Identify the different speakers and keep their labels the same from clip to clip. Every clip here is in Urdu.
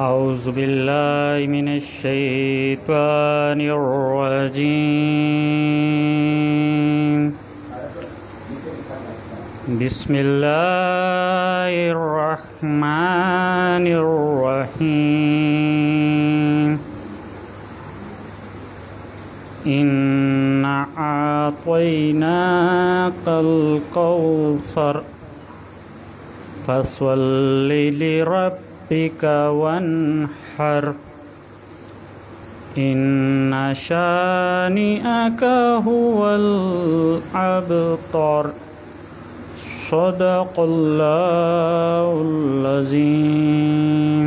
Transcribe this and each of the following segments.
Speaker 1: أعوذ بالله من الشيطان الرجيم. بسم الله الرحمن الرحيم. إنا أعطيناك الكوثر فصل لربك وانحر إن شانئك هو الأبتر. صدق الله العظيم.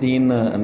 Speaker 2: 3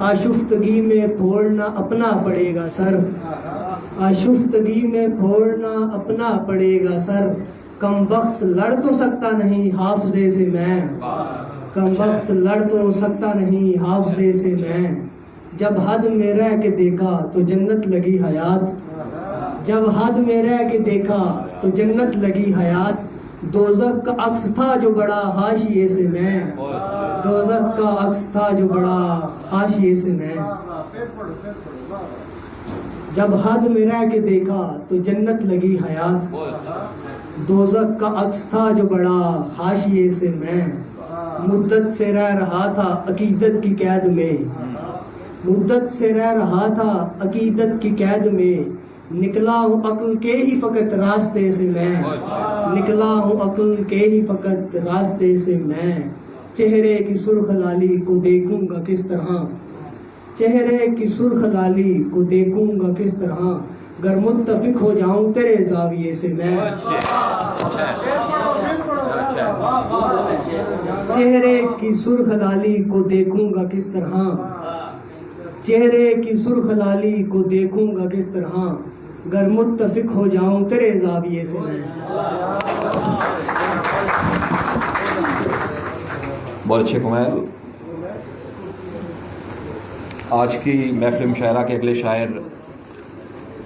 Speaker 3: آشفتگی میں پھوڑنا اپنا پڑے گا سر، آشفتگی میں پھوڑنا اپنا پڑے گا سر، کم وقت لڑ تو سکتا نہیں حافظے سے میں، کم وقت لڑ تو سکتا نہیں حافظے سے میں، جب حد میں رہ کے دیکھا تو جنت لگی حیات، جب حد میں رہ کے دیکھا تو جنت لگی حیات، دوزخ کا عکس تھا جو بڑا حاشیے سے میں، دوزخ کا عکس تھا جو بڑا حاشیے سے میں، جب حد میں رہ کے دیکھا تو جنت لگی حیات، دوزخ کا عکس تھا جو بڑا حاشیے سے میں، مدت سے رہ رہا تھا عقیدت کی قید میں، مدت سے رہ رہا تھا عقیدت کی قید میں، نکلا ہوں عقل کے ہی فقط راستے سے میں، نکلا ہوں عقل کے ہی فقط راستے سے میں، چہرے کی سرخ لالی کو دیکھوں گا کس طرح، چہرے کی سرخ لالی کو دیکھوں گا کس طرح، گر متفق ہو جاؤں تیرے زاویے سے میں، چہرے کی سرخ لالی کو دیکھوں گا کس طرح، چہرے کی سرخ لالی کو دیکھوں گا کس طرح، گر متفق ہو جاؤں تیرے زاویے سے میں۔
Speaker 2: بہت اچھے کمیل۔ آج کی محفل مشاعرہ کے اگلے شاعر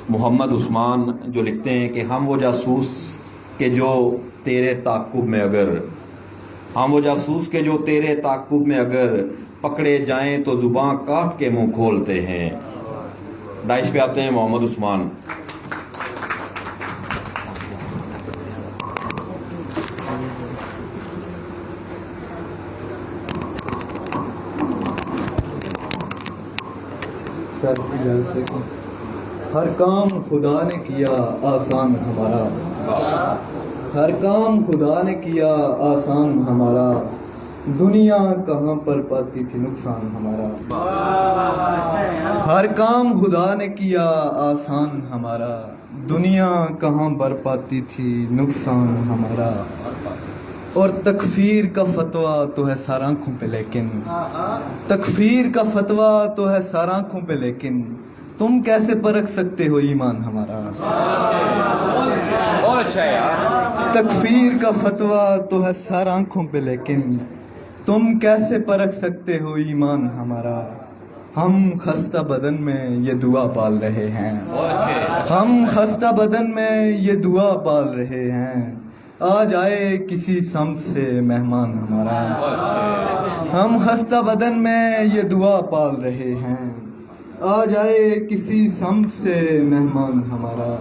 Speaker 2: محمد عثمان جو لکھتے ہیں کہ ہم وہ جاسوس کہ جو تیرے تعاقب میں اگر، ہم وہ جاسوس کے جو تیرے تعاقب میں اگر پکڑے جائیں تو زباں کاٹ کے منہ کھولتے ہیں۔ ڈائس پہ آتے ہیں محمد عثمان۔
Speaker 4: ہر کام خدا نے کیا آسان ہمارا، ہر کام خدا نے کیا آسان ہمارا، دنیا کہاں پر پاتی تھی نقصان ہمارا، ہر کام خدا نے کیا آسان ہمارا، دنیا کہاں پر پاتی تھی نقصان ہمارا، اور تکفیر کا فتویٰ تو ہے سارا آنکھوں پہ لیکن، تکفیر کا فتویٰ تو ہے سارا آنکھوں پہ لیکن، تم کیسے پرکھ سکتے ہو ایمان ہمارا، تکفیر کا فتویٰ تو ہے سارا آنکھوں پہ لیکن، تم کیسے پرکھ سکتے ہو ایمان ہمارا، ہم خستہ بدن میں یہ دعا پال رہے ہیں، ہم خستہ بدن میں یہ دعا پال رہے ہیں، آ جائے کسی سمت سے مہمان ہمارا، ہم خستہ بدن میں یہ دعا پال رہے ہیں، آ جائے کسی سمت سے مہمان ہمارا،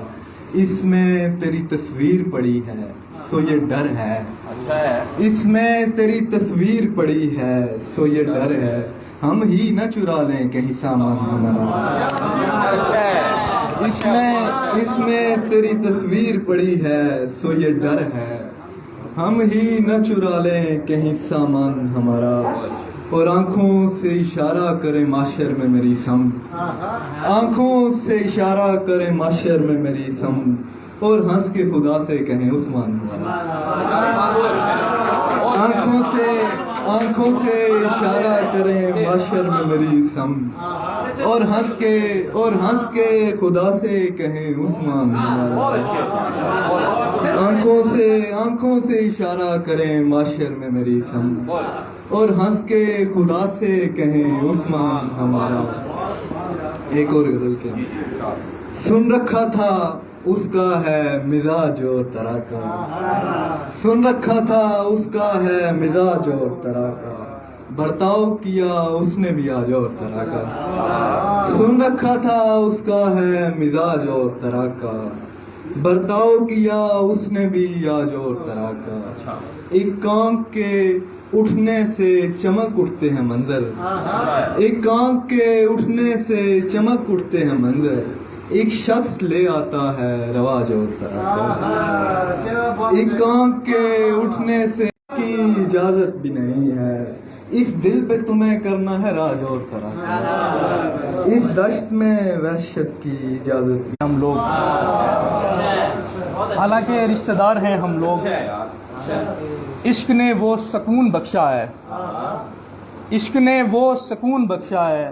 Speaker 4: اس میں تیری تصویر پڑی ہے سو یہ ڈر ہے، اس میں تیری تصویر پڑی ہے سو یہ ڈر ہے، ہم ہی نہ چرا لیں کہیں سامان ہمارا، اس میں تیری تصویر پڑی ہے سو یہ ڈر ہے، ہم ہی نہ چرا لیں کہیں سامان ہمارا، اور آنکھوں سے اشارہ کرے معاشر میں میری سمت، آنکھوں سے اشارہ کرے معاشر میں میری سمت، اور ہنس کے خدا سے کہیں عثمان ہمارا، آنکھوں سے اشارہ کریں معاشر میں میری سمت، اور ہنس کے خدا سے کہیں عثمان ہمارا، آنکھوں سے اشارہ کریں معاشر میں میری سمت، اور ہنس کے خدا سے کہیں عثمان ہمارا۔ ایک اور غزل کے سن رکھا تھا اس کا ہے مزاج اور طرح کا، سن رکھا تھا اس کا ہے مزاج اور طرح کا، برتاؤ کیا اس نے بھی آج اور طرح کا، سن رکھا تھا اس کا ہے مزاج اور طرح کا، برتاؤ کیا اس نے بھی آج اور طرح کا، ایک کانک کے اٹھنے سے چمک اٹھتے ہیں منظر، ایک کانک کے اٹھنے سے چمک اٹھتے ہیں منظر، ایک شخص لے آتا ہے رواج اور طرح کا، ایک کانک کے اٹھنے سے کی اجازت بھی نہیں ہے، اس دل پہ تمہیں کرنا ہے راج اور طرح کا، اس دشت میں وحشت کی اجازت بھی۔
Speaker 5: ہم لوگ حالانکہ رشتہ دار ہیں ہم لوگ، عشق نے وہ سکون بخشا ہے، عشق نے وہ سکون بخشا ہے،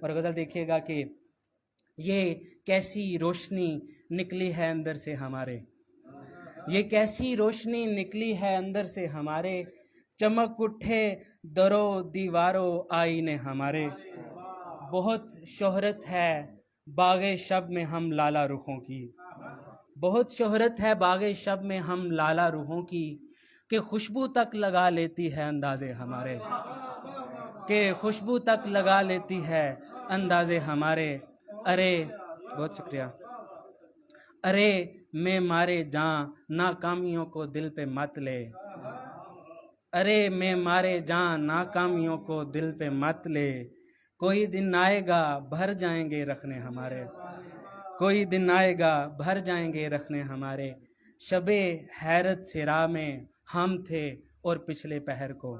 Speaker 6: اور غزل دیکھیے گا کہ یہ کیسی روشنی نکلی ہے اندر سے ہمارے، یہ کیسی روشنی نکلی ہے اندر سے ہمارے، چمک اٹھے درو دیوارو آئینے ہمارے، بہت شہرت ہے باغ شب میں ہم لالا رخوں کی، بہت شہرت ہے باغ شب میں ہم لالا رخوں کی، کہ خوشبو تک لگا لیتی ہے اندازے ہمارے، کہ خوشبو تک لگا لیتی ہے اندازے ہمارے، ارے بہت شکریہ، ارے میں مارے جاں ناکامیوں کو دل پہ مت لے، ارے میں مارے جاں ناکامیوں کو دل پہ مت لے، کوئی دن آئے گا بھر جائیں گے رکھنے ہمارے، کوئی دن آئے گا بھر جائیں گے رکھنے ہمارے، شب حیرت سے راہ میں ہم تھے اور پچھلے پہر کو،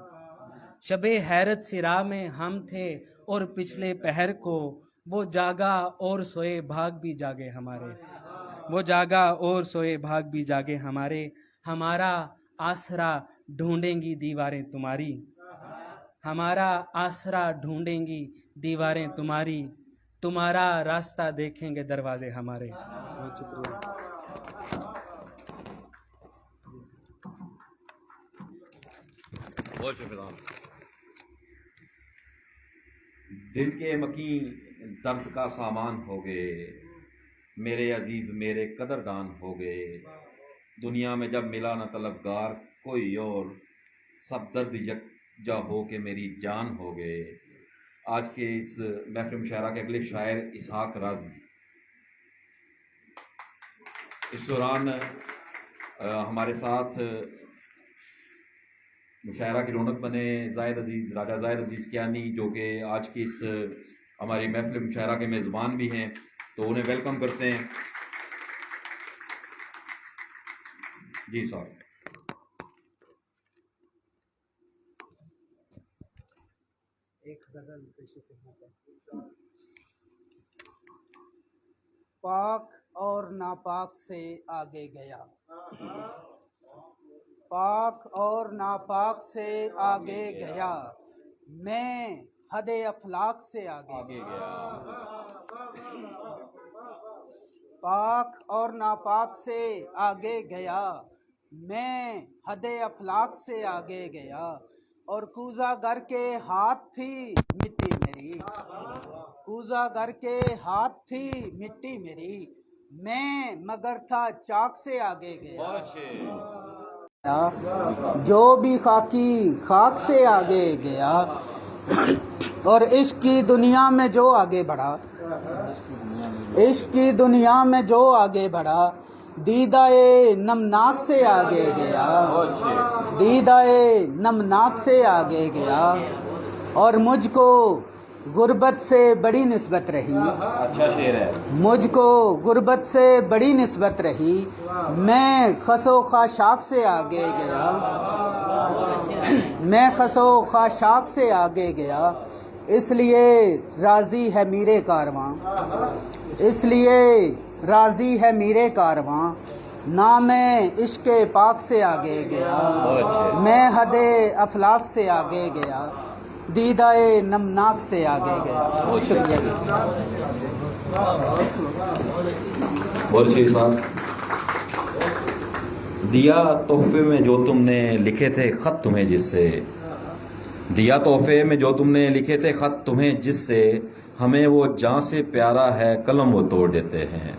Speaker 6: شب حیرت سے راہ میں ہم تھے اور پچھلے پہر کو، وہ جاگا اور سوئے بھاگ بھی جاگے ہمارے، وہ جاگا اور سوئے بھاگ بھی جاگے ہمارے، ہمارا آسرا ڈھونڈیں گی دیواریں تمہاری، ہمارا آسرا ڈھونڈیں گی دیواریں تمہاری، تمہارا راستہ دیکھیں گے دروازے ہمارے۔ بہت شکریہ۔
Speaker 2: بہت شکریہ۔ دل کے مکین درد کا سامان ہو گئے، میرے عزیز میرے قدردان ہو گئے، دنیا میں جب ملا نہ طلبگار کوئی اور، سب درد یکجا ہو کے میری جان ہو گئے۔ آج کے اس محفل مشاعرہ کے اگلے شاعر اسحاق رازی۔ اس دوران ہمارے ساتھ مشاعرہ کی رونق بنے زاہد عزیز، راجہ زاہد عزیز کیانی، جو کہ آج کی اس ہماری محفل مشاعرہ کے میزبان بھی ہیں، تو انہیں ویلکم کرتے ہیں۔ جی صاحب۔
Speaker 7: پاک اور ناپاک سے آگے گیا، پاک اور ناپاک سے آگے گیا، میں حد افلاک سے آگے گیا، پاک اور ناپاک سے آگے گیا، میں حد افلاک سے آگے گیا، اور کوزہ گر کے ہاتھ تھی مٹی میری، کوزہ گر کے ہاتھ تھی مٹی میری، میں مگر تھا چاک سے آگے گیا، جو بھی خاکی خاک سے آگے گیا، اور عشق کی دنیا میں جو آگے بڑھا، عشق کی دنیا میں جو آگے بڑھا، دیدہ نمناک سے آگے گیا، دیدہ نمناک سے آگے گیا، اور مجھ کو غربت سے بڑی نسبت رہی،
Speaker 2: اچھا شعر ہے،
Speaker 7: مجھ کو غربت سے بڑی نسبت رہی، میں خس و خاشاک سے آگے گیا، میں خس و خاشاک سے آگے گیا، اس لیے راضی ہے میرے کارواں، اس لیے راضی ہے میرے کارواں، نہ میں عشق پاک سے آگے گیا، میں حد افلاک سے آگے گیا، دیدہ نمناک سے آگے گیا۔ بہت شکریہ۔
Speaker 2: بہت شکریہ صاحب۔ دیا تحفے میں جو تم نے لکھے تھے خط تمہیں جس سے، دیا تحفے میں جو تم نے لکھے تھے خط تمہیں جس سے، ہمیں وہ جاں سے پیارا ہے قلم وہ توڑ دیتے ہیں۔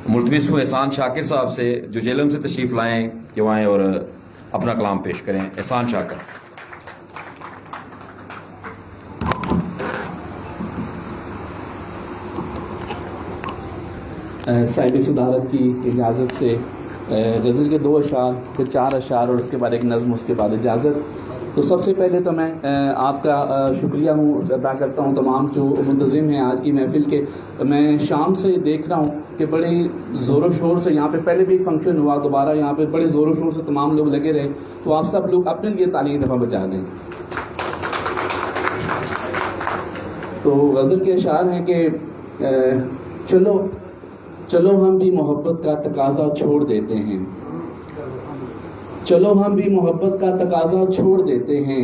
Speaker 2: ملتمس ہوں احسان شاکر صاحب سے، جو جیلم سے تشریف لائیں کہ وہ آئیں اور اپنا کلام پیش کریں۔ احسان شاکر۔
Speaker 8: صاحب صدارت کی اجازت سے غزل کے 2 اشعار، پھر 4 اشعار اور اس کے بعد ایک نظم، اس کے بعد اجازت۔ تو سب سے پہلے تو میں آپ کا شکریہ ادا کرتا ہوں تمام جو منتظم ہیں آج کی محفل کے۔ میں شام سے دیکھ رہا ہوں کہ بڑے زور و شور سے یہاں پہ پہلے بھی فنکشن ہوا، دوبارہ یہاں پہ بڑے زور و شور سے تمام لوگ لگے رہے، تو آپ سب لوگ اپنے لیے تالی دفعہ بجا دیں۔ تو غزل کے اشعار ہیں کہ چلو چلو ہم بھی محبت کا تقاضا چھوڑ دیتے ہیں، چلو ہم بھی محبت کا تقاضا چھوڑ دیتے ہیں،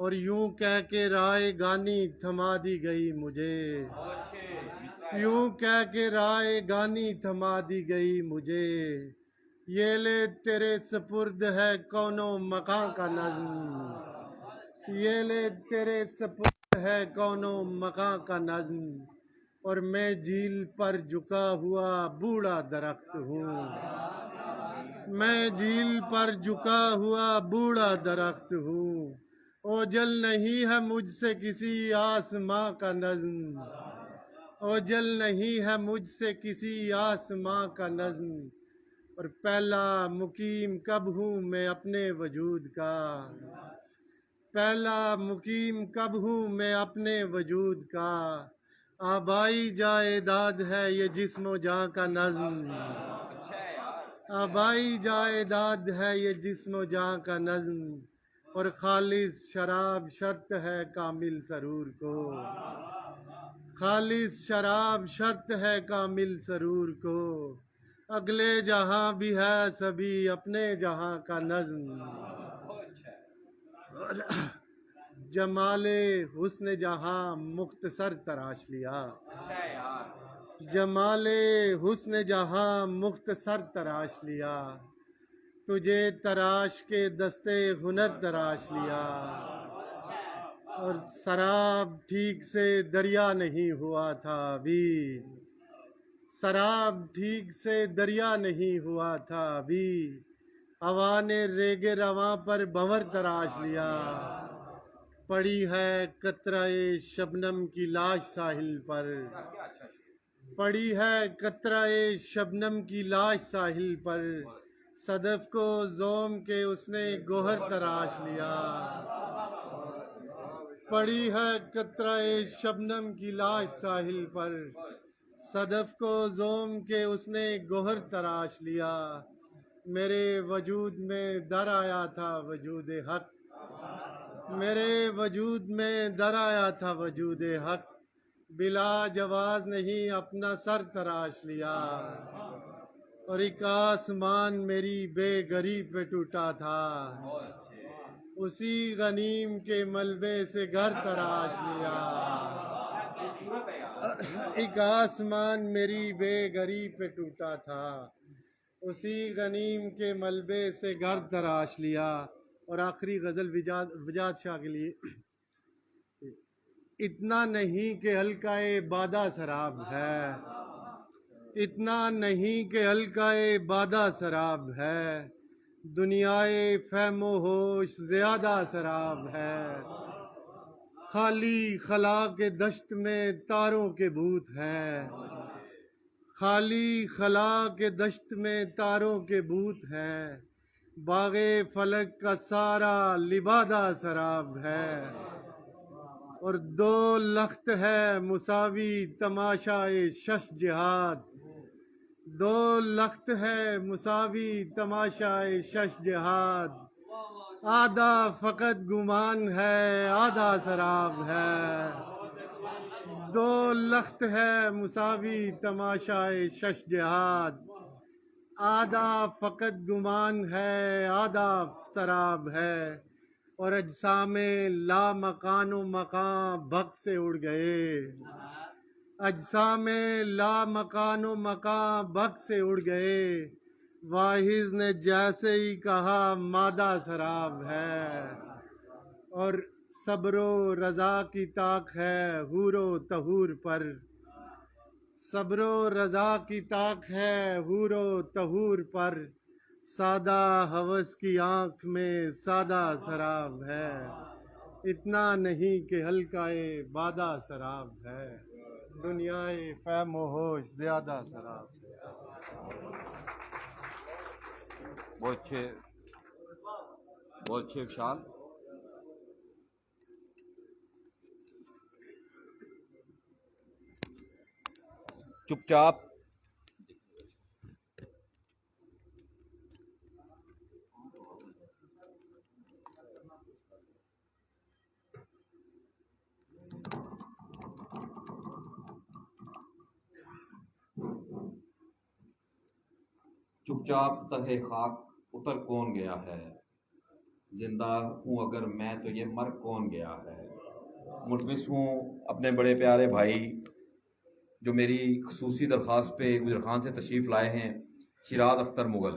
Speaker 9: اور یوں کہہ کے رائے گانی تھما دی گئی مجھے، یوں کہہ کے رائے گانی تھما دی گئی مجھے، یہ لے تیرے سپرد ہے کونو مکاں کا نظم، یہ لے تیرے سپرد ہے کونو مکاں کا نظم، اور میں جھیل پر جھکا ہوا بوڑھا درخت ہوں، میں جھیل پر جھکا ہوا بوڑھا درخت ہوں، اوجل نہیں ہے مجھ سے کسی آسماں کا نظم، اوجل نہیں ہے مجھ سے کسی آسماں کا نظم، اور پہلا مقیم کب ہوں میں اپنے وجود کا، پہلا مقیم کب ہوں میں اپنے وجود کا، آبائی جائیداد ہے یہ جسم و جاں کا نظم، آبائی جائیداد ہے یہ جسم و جاں کا نظم، اور خالص شراب شرط ہے کامل سرور کو، خالص شراب شرط ہے کامل سرور کو، اگلے جہاں بھی ہے سبھی اپنے جہاں کا نظم، اور جمال حسن جہاں مختصر تراش لیا، جمال حسن جہاں مختصر تراش لیا، تجھے تراش کے دستے ہنر تراش لیا، اور سراب ٹھیک سے دریا نہیں ہوا تھا ابھی، سراب ٹھیک سے دریا نہیں ہوا تھا ابھی، ہوا نے ریگ رواں پر بھنور تراش لیا، پڑی ہے قطرہ شبنم کی لاش ساحل پر، پڑی ہے قطرہ شبنم کی لاش ساحل پر، صدف کو زوم کے اس نے گوہر تراش لیا، پڑی ہے قطرہ شبنم کی لاش ساحل پر، صدف کو زوم کے اس نے گوہر تراش لیا، میرے وجود میں در آیا تھا وجود حق، میرے وجود میں در آیا تھا وجود حق، بلا جواز نہیں اپنا سر تراش لیا، اور ایک آسمان میری بے گھری پہ ٹوٹا تھا، اسی غنیم کے ملبے سے گھر تراش لیا، ایک آسمان میری بے گھری پہ ٹوٹا تھا، اسی غنیم کے ملبے سے گھر تراش لیا، اور آخری غزل وجاد شاہ کے لیے، اتنا نہیں کہ حلقۂ بادہ سراب ہے، اتنا نہیں کہ حلقۂ بادہ سراب ہے، دنیائے فہم و ہوش زیادہ سراب ہے، خالی خلا کے دشت میں تاروں کے بھوت ہیں، خالی خلا کے دشت میں تاروں کے بھوت ہیں، باغ فلک کا سارا لبادہ سراب ہے، اور دو لخت ہے مساوی تماشائے شش جہاد، دو لخت ہے مساوی تماشائے شش جہاد، آدھا فقط گمان ہے آدھا سراب ہے، دو لخت ہے مساوی تماشائے شش جہاد، آدھا فقط گمان ہے آدھا سراب ہے، اور اجسام لا مکان و مکان بھگ سے اڑ گئے، اجسام لا مکان و مکان بھگ سے اڑ گئے، واحظ نے جیسے ہی کہا مادہ سراب ہے، اور صبر و رضا کی طاق ہے حور و طہور پر، صبر و رضا کی طاق ہے حور و طہور پر، سادہ ہوس کی آنکھ میں سادہ سراب ہے، اتنا نہیں کہ حلقۂ بادہ سراب ہے، دنیائے فہم و ہوش زیادہ سراب ہے۔
Speaker 2: بہت اچھے افشار۔ چپ چاپ چپ چاپ تہے خاک اتر کون گیا ہے، زندہ ہوں اگر میں تو یہ مر کون گیا ہے۔ ملتمس ہوں اپنے بڑے پیارے بھائی جو میری خصوصی درخواست پہ گجرخان سے تشریف لائے ہیں، شیراز اختر مغل۔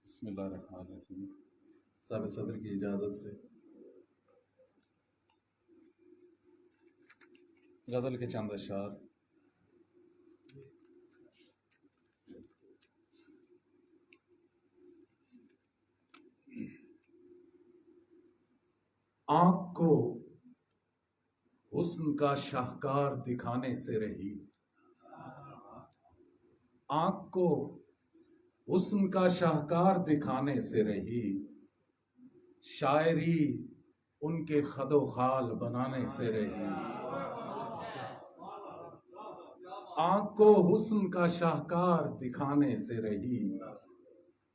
Speaker 10: بسم اللہ الرحمن الرحیم۔ صاحب صدر کی اجازت سے غزل کے چند اشعار۔ آنکھ کو حسن کا شاہکار دکھانے سے رہی، آنکھ کو حسن کا شاہکار دکھانے سے رہی، شاعری ان کے خد و خال بنانے سے رہی۔ آنکھ کو حسن کا شاہکار دکھانے سے رہی،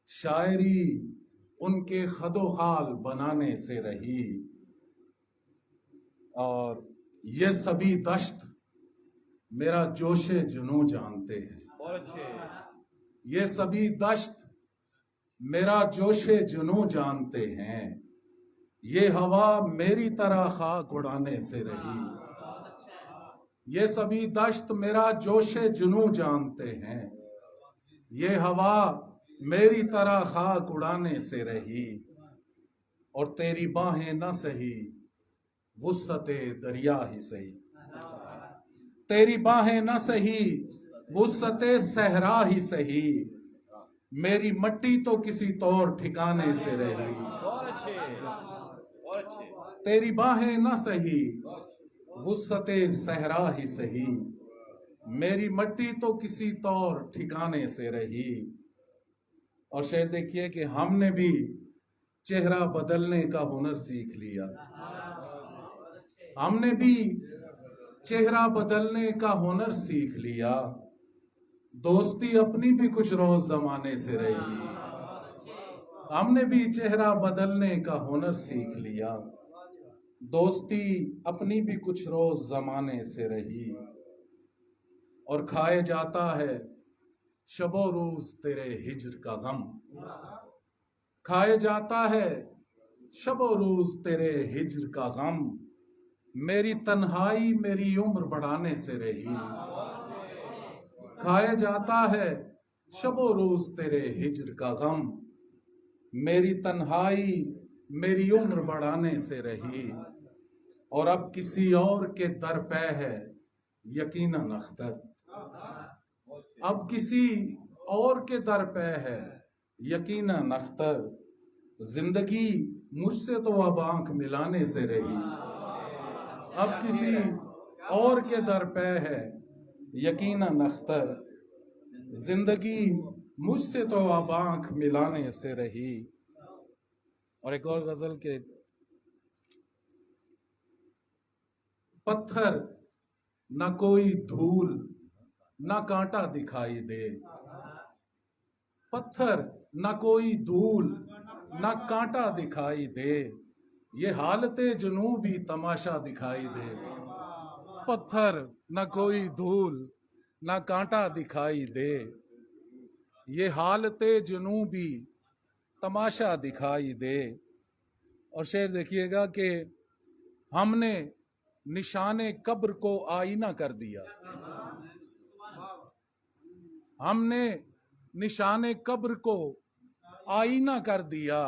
Speaker 10: شاعری ان کے خد و خال بنانے سے رہی، اور یہ سبھی دشت میرا جوش جنوں جانتے ہیں، یہ سبھی دشت میرا جوش جنوں جانتے ہیں، یہ ہوا میری طرح خاک اڑانے سے رہی، یہ سبھی دشت میرا جوش جنوں جانتے ہیں، یہ ہوا میری طرح خاک اڑانے سے رہی، اور تیری باہیں نہ سہی وسعت دریا ہی سہی، تیری باہیں نہ سہی وسعت صحرا ہی سہی، میری مٹی تو کسی طور ٹھکانے سے رہی، تیری باہیں نہ سہی وسعت صحرا ہی سہی، میری مٹی تو کسی طور ٹھکانے سے رہی۔ اور شعر دیکھیے کہ ہم نے بھی چہرہ بدلنے کا ہنر سیکھ لیا، ہم نے بھی چہرہ بدلنے کا ہنر سیکھ لیا، دوستی اپنی بھی کچھ روز زمانے سے رہی، ہم نے بھی چہرہ بدلنے کا ہنر سیکھ لیا، دوستی اپنی بھی کچھ روز زمانے سے رہی، اور کھائے جاتا ہے شب و روز تیرے ہجر کا غم، کھائے جاتا ہے شب و روز تیرے ہجر کا غم، میری تنہائی میری عمر بڑھانے سے رہی، کھائے جاتا ہے شب و روز تیرے ہجر کا غم، میری تنہائی میری عمر بڑھانے سے رہی، اور اب کسی اور کے در پہ ہے یقیناً اختر، اب کسی اور کے در پہ ہے یقیناً اختر، زندگی مجھ سے تو اب آنکھ ملانے سے رہی، اب کسی اور کے در پہ ہے یقیناً اختر، زندگی مجھ سے تو اب آنکھ ملانے سے رہی۔ اور ایک اور غزل کے پتھر نہ کوئی دھول نہ کانٹا دکھائی دے، پتھر نہ کوئی دھول نہ کانٹا دکھائی دے، یہ حالت جنوں بھی تماشا دکھائی دے، پتھر نہ کوئی دھول نہ کانٹا دکھائی دے، یہ حالت جنوں بھی تماشا دکھائی دے۔ اور شعر دیکھیے گا کہ ہم نے نشان قبر کو آئینہ کر دیا، ہم نے نشان قبر کو آئینہ کر دیا،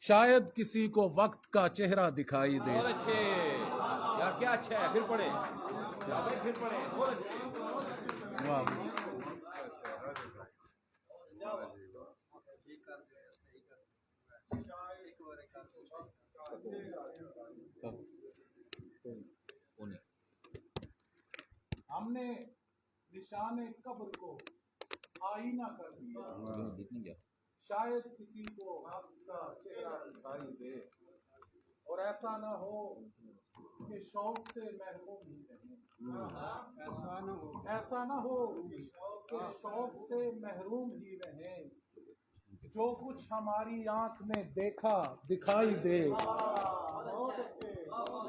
Speaker 10: شاید کسی کو وقت کا چہرہ دکھائی دے۔
Speaker 11: بہت اچھے یار، کیا اچھا ہے، پھر پڑھے پھر پڑھے، بہت اچھے۔
Speaker 10: واہ، ہم نے نشان قبر کو آئینہ کر دیا، شاید کسی کو وقت کا چہرہ دکھائی دے، اور ایسا نہ ہو کہ شوق سے محروم ہی رہیں، ایسا نہ ہو کہ شوق سے محروم ہی رہیں، جو کچھ ہماری آنکھ میں دیکھا دکھائی دے،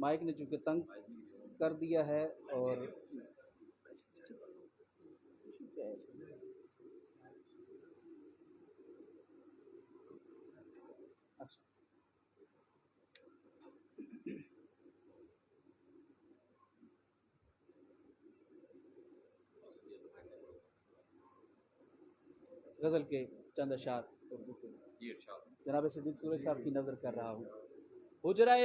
Speaker 8: مائک نے چونکہ تنگ کر دیا ہے اور غزل کے چند اشعار اردو کے جناب صدیق سورج صاحب کی نظر کر رہا ہوں. حجرہ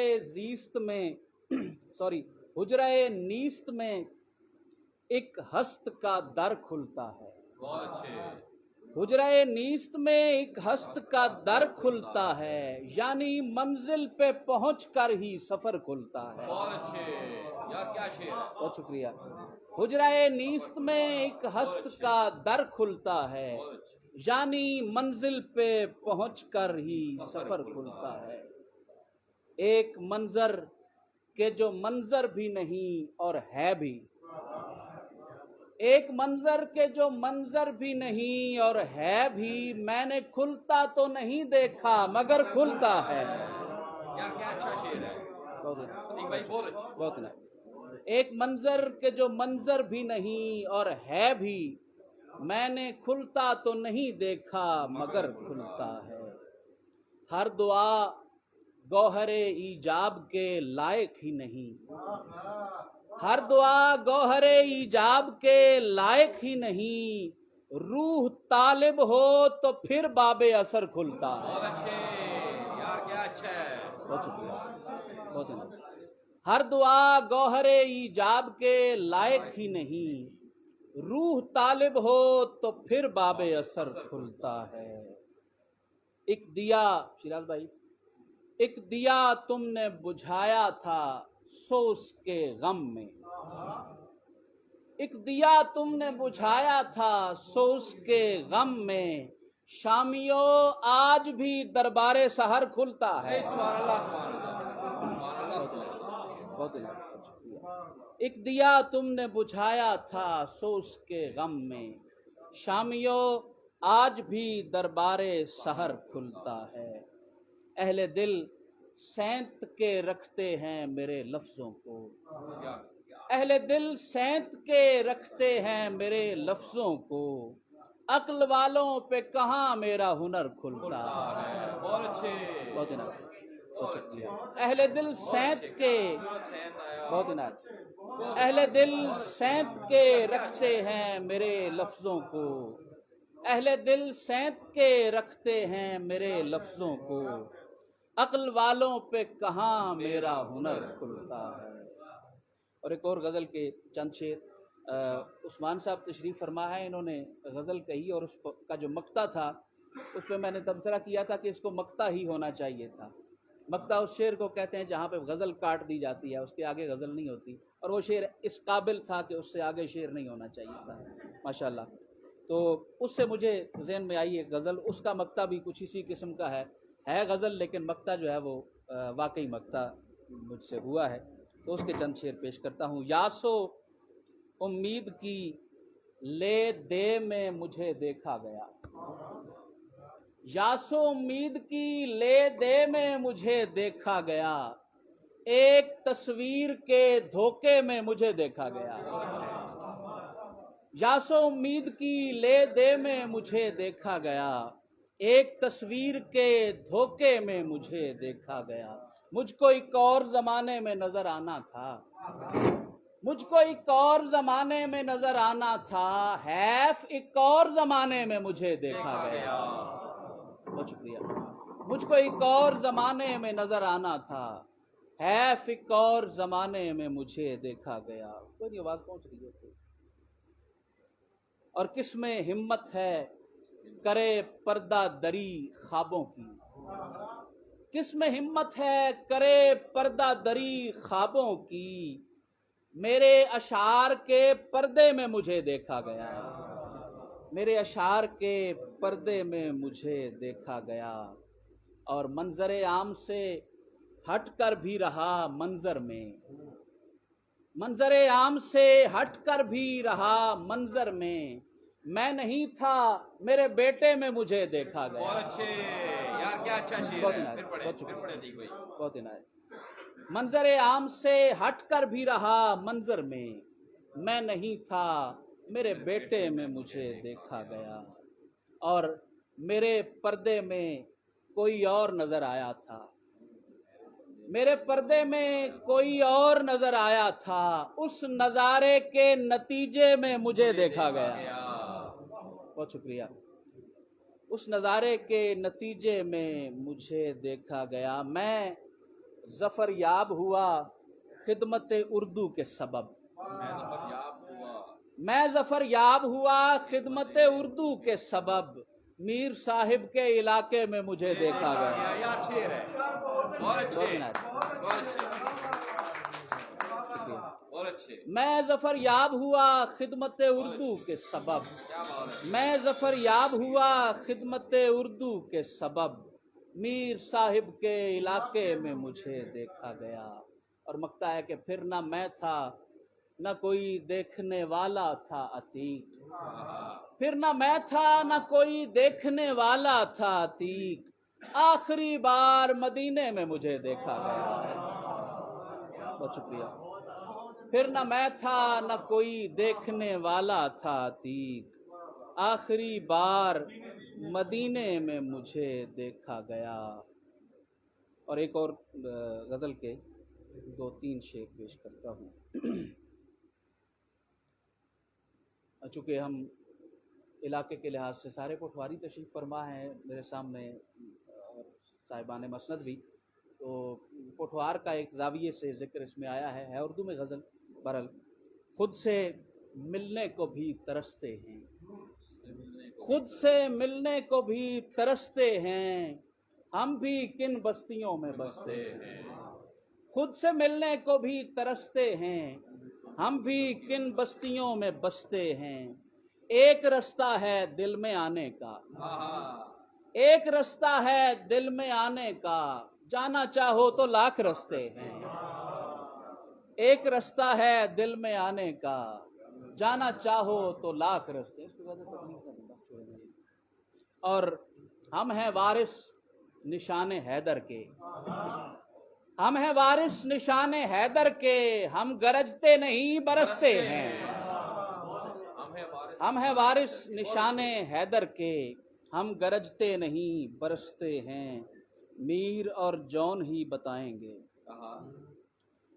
Speaker 8: نیست میں ایک ہست کا در کھلتا ہے. حجرہ نیست میں ایک ہست کا در کھلتا ہے، یعنی منزل پہ پہنچ کر ہی سفر کھلتا ہے. بہت شکریہ. حجرہ نیست میں ایک ہست کا در کھلتا ہے، یعنی منزل پہ پہنچ کر ہی سفر کھلتا ہے. ایک منظر کہ جو منظر بھی نہیں اور ہے بھی، ایک منظر کہ جو منظر بھی نہیں اور ہے بھی، میں نے کھلتا تو نہیں دیکھا مگر کھلتا ہے.
Speaker 2: کیا اچھا شعر ہے.
Speaker 8: بہت نہیں. ایک منظر کہ جو منظر بھی نہیں اور ہے بھی، میں نے کھلتا تو نہیں دیکھا مگر کھلتا ہے. ہر دعا گوہر ایجاب کے لائق ہی نہیں، ہر دعا گوہر ایجاب کے لائق ہی نہیں، روح طالب ہو تو پھر باب اثر کھلتا ہے.
Speaker 2: بہت اچھے یار، کیا اچھا ہے.
Speaker 8: بہت شکریہ. بہت ہر دعا گوہر ایجاب کے لائق ہی نہیں، روح طالب ہو تو پھر باب اثر کھلتا ہے. ایک دیا، شیراز بھائی، ایک دیا تم نے بجھایا تھا سو اس کے غم میں، ایک دیا تم نے بجھایا تھا سو اس کے غم میں، شامیوں آج بھی دربار سحر کھلتا ہے. ایک دیا تم نے بجھایا تھا سو اس کے غم میں، شامیوں آج بھی دربار سحر کھلتا ہے. اہل دل سینت کے رکھتے ہیں میرے لفظوں کو، اہل دل سینت کے رکھتے ہیں میرے لفظوں کو، عقل والوں پہ کہاں میرا ہنر کھلتا ہے.
Speaker 2: بہت اچھے.
Speaker 8: بہت اہل دل سینت کے، بہت اہل دل سینت کے رکھتے ہیں میرے لفظوں کو، اہل دل سینت کے رکھتے ہیں میرے لفظوں کو، عقل والوں پہ کہاں میرا ہنر کھلتا ہے. اور ایک اور غزل کے چند شعر عثمان صاحب تشریف فرما ہے، انہوں نے غزل کہی اور اس کا جو مقطع تھا اس پہ میں نے تبصرہ کیا تھا کہ اس کو مقطع ہی ہونا چاہیے تھا. مقطع اس شعر کو کہتے ہیں جہاں پہ غزل کاٹ دی جاتی ہے، اس کے آگے غزل نہیں ہوتی، اور وہ شعر اس قابل تھا کہ اس سے آگے شعر نہیں ہونا چاہیے تھا. ماشاءاللہ. تو اس سے مجھے ذہن میں آئی ایک غزل، اس کا مقطع بھی کچھ اسی قسم کا ہے غزل، لیکن مقطع جو ہے وہ واقعی مقطع مجھ سے ہوا ہے. تو اس کے چند شعر پیش کرتا ہوں. یاسو امید کی لے دے میں مجھے دیکھا گیا، یاسو امید کی لے دے میں مجھے دیکھا گیا، ایک تصویر کے دھوکے میں مجھے دیکھا گیا. یاسو امید کی لے دے میں مجھے دیکھا گیا، ایک تصویر کے دھوکے میں مجھے دیکھا گیا. مجھ کو ایک اور زمانے میں نظر آنا تھا، مجھ کو ایک اور زمانے میں نظر آنا تھا، حیف ایک اور زمانے میں مجھے دیکھا گیا. بہت شکریہ. مجھ کو ایک اور زمانے میں نظر آنا تھا، حیف ایک اور زمانے میں مجھے دیکھا گیا. کوئی نہیں، آواز پہنچ رہی ہے. اور کس میں ہمت ہے کرے پردہ دری خوابوں کی، کس میں ہمت ہے کرے پردہ دری خوابوں کی، میرے اشعار کے پردے میں مجھے دیکھا گیا، میرے اشعار کے پردے میں مجھے دیکھا گیا. اور منظر عام سے ہٹ کر بھی رہا منظر میں، منظر عام سے ہٹ کر بھی رہا منظر میں نہیں تھا میرے بیٹے میں مجھے دیکھا گیا.
Speaker 2: بہت اچھے یار، کیا اچھا شعر ہے. پھر پڑھے.
Speaker 8: بہت عنایت.
Speaker 12: منظر عام سے ہٹ کر بھی رہا منظر میں، میں نہیں تھا میرے بیٹے میں مجھے دیکھا گیا، اور میرے پردے میں کوئی اور نظر آیا تھا، میرے پردے میں کوئی اور نظر آیا تھا، اس نظارے کے نتیجے میں مجھے دیکھا گیا۔ بہت شکریہ۔ اس نظارے کے نتیجے میں مجھے دیکھا گیا، میں ظفر یاب ہوا خدمت اردو کے سبب، میں ظفر یاب ہوا خدمت اردو کے سبب، میر صاحب کے علاقے میں مجھے دیکھا گیا۔ میں ظفر یاب ہوا خدمت اردو کے سبب، میں ظفر یاب ہوا خدمت اردو کے سبب، میر صاحب کے علاقے میں مجھے دیکھا گیا۔ اور مکتا ہے کہ پھر نہ میں تھا نہ کوئی دیکھنے والا تھا عتیق، پھر نہ میں تھا نہ کوئی دیکھنے والا تھا عتیق، آخری بار مدینے میں مجھے دیکھا گیا۔ بہت شکریہ۔ پھر نہ میں تھا نہ کوئی دیکھنے والا تھا عتیق، آخری بار مدینے میں مجھے دیکھا گیا۔ اور ایک اور غزل کے 2-3 شعر پیش کرتا ہوں۔ چونکہ ہم علاقے کے لحاظ سے سارے پٹواری تشریف فرما ہیں میرے سامنے، صاحبان مسند بھی، تو پٹوار کا ایک زاویے سے ذکر اس میں آیا ہے اردو میں غزل۔ برل خود سے ملنے کو بھی ترستے ہیں، خود سے ملنے کو بھی ترستے ہیں، ہم بھی کن بستیوں میں بستے ہیں، خود سے ملنے کو بھی ترستے ہیں، ہم بھی کن بستیوں میں بستے ہیں، ایک رستہ ہے دل میں آنے کا، ایک رستہ ہے دل میں آنے کا، جانا چاہو تو لاکھ رستے ہیں، ایک رستہ ہے دل میں آنے کا، جانا چاہو تو لاکھ رستے۔ اور ہم ہیں وارث نشان حیدر کے، ہم ہیں وارث نشان حیدر کے، ہم گرجتے نہیں برستے ہیں، ہم ہیں وارث نشان حیدر کے، ہم گرجتے نہیں برستے ہیں، میر اور جون ہی بتائیں گے،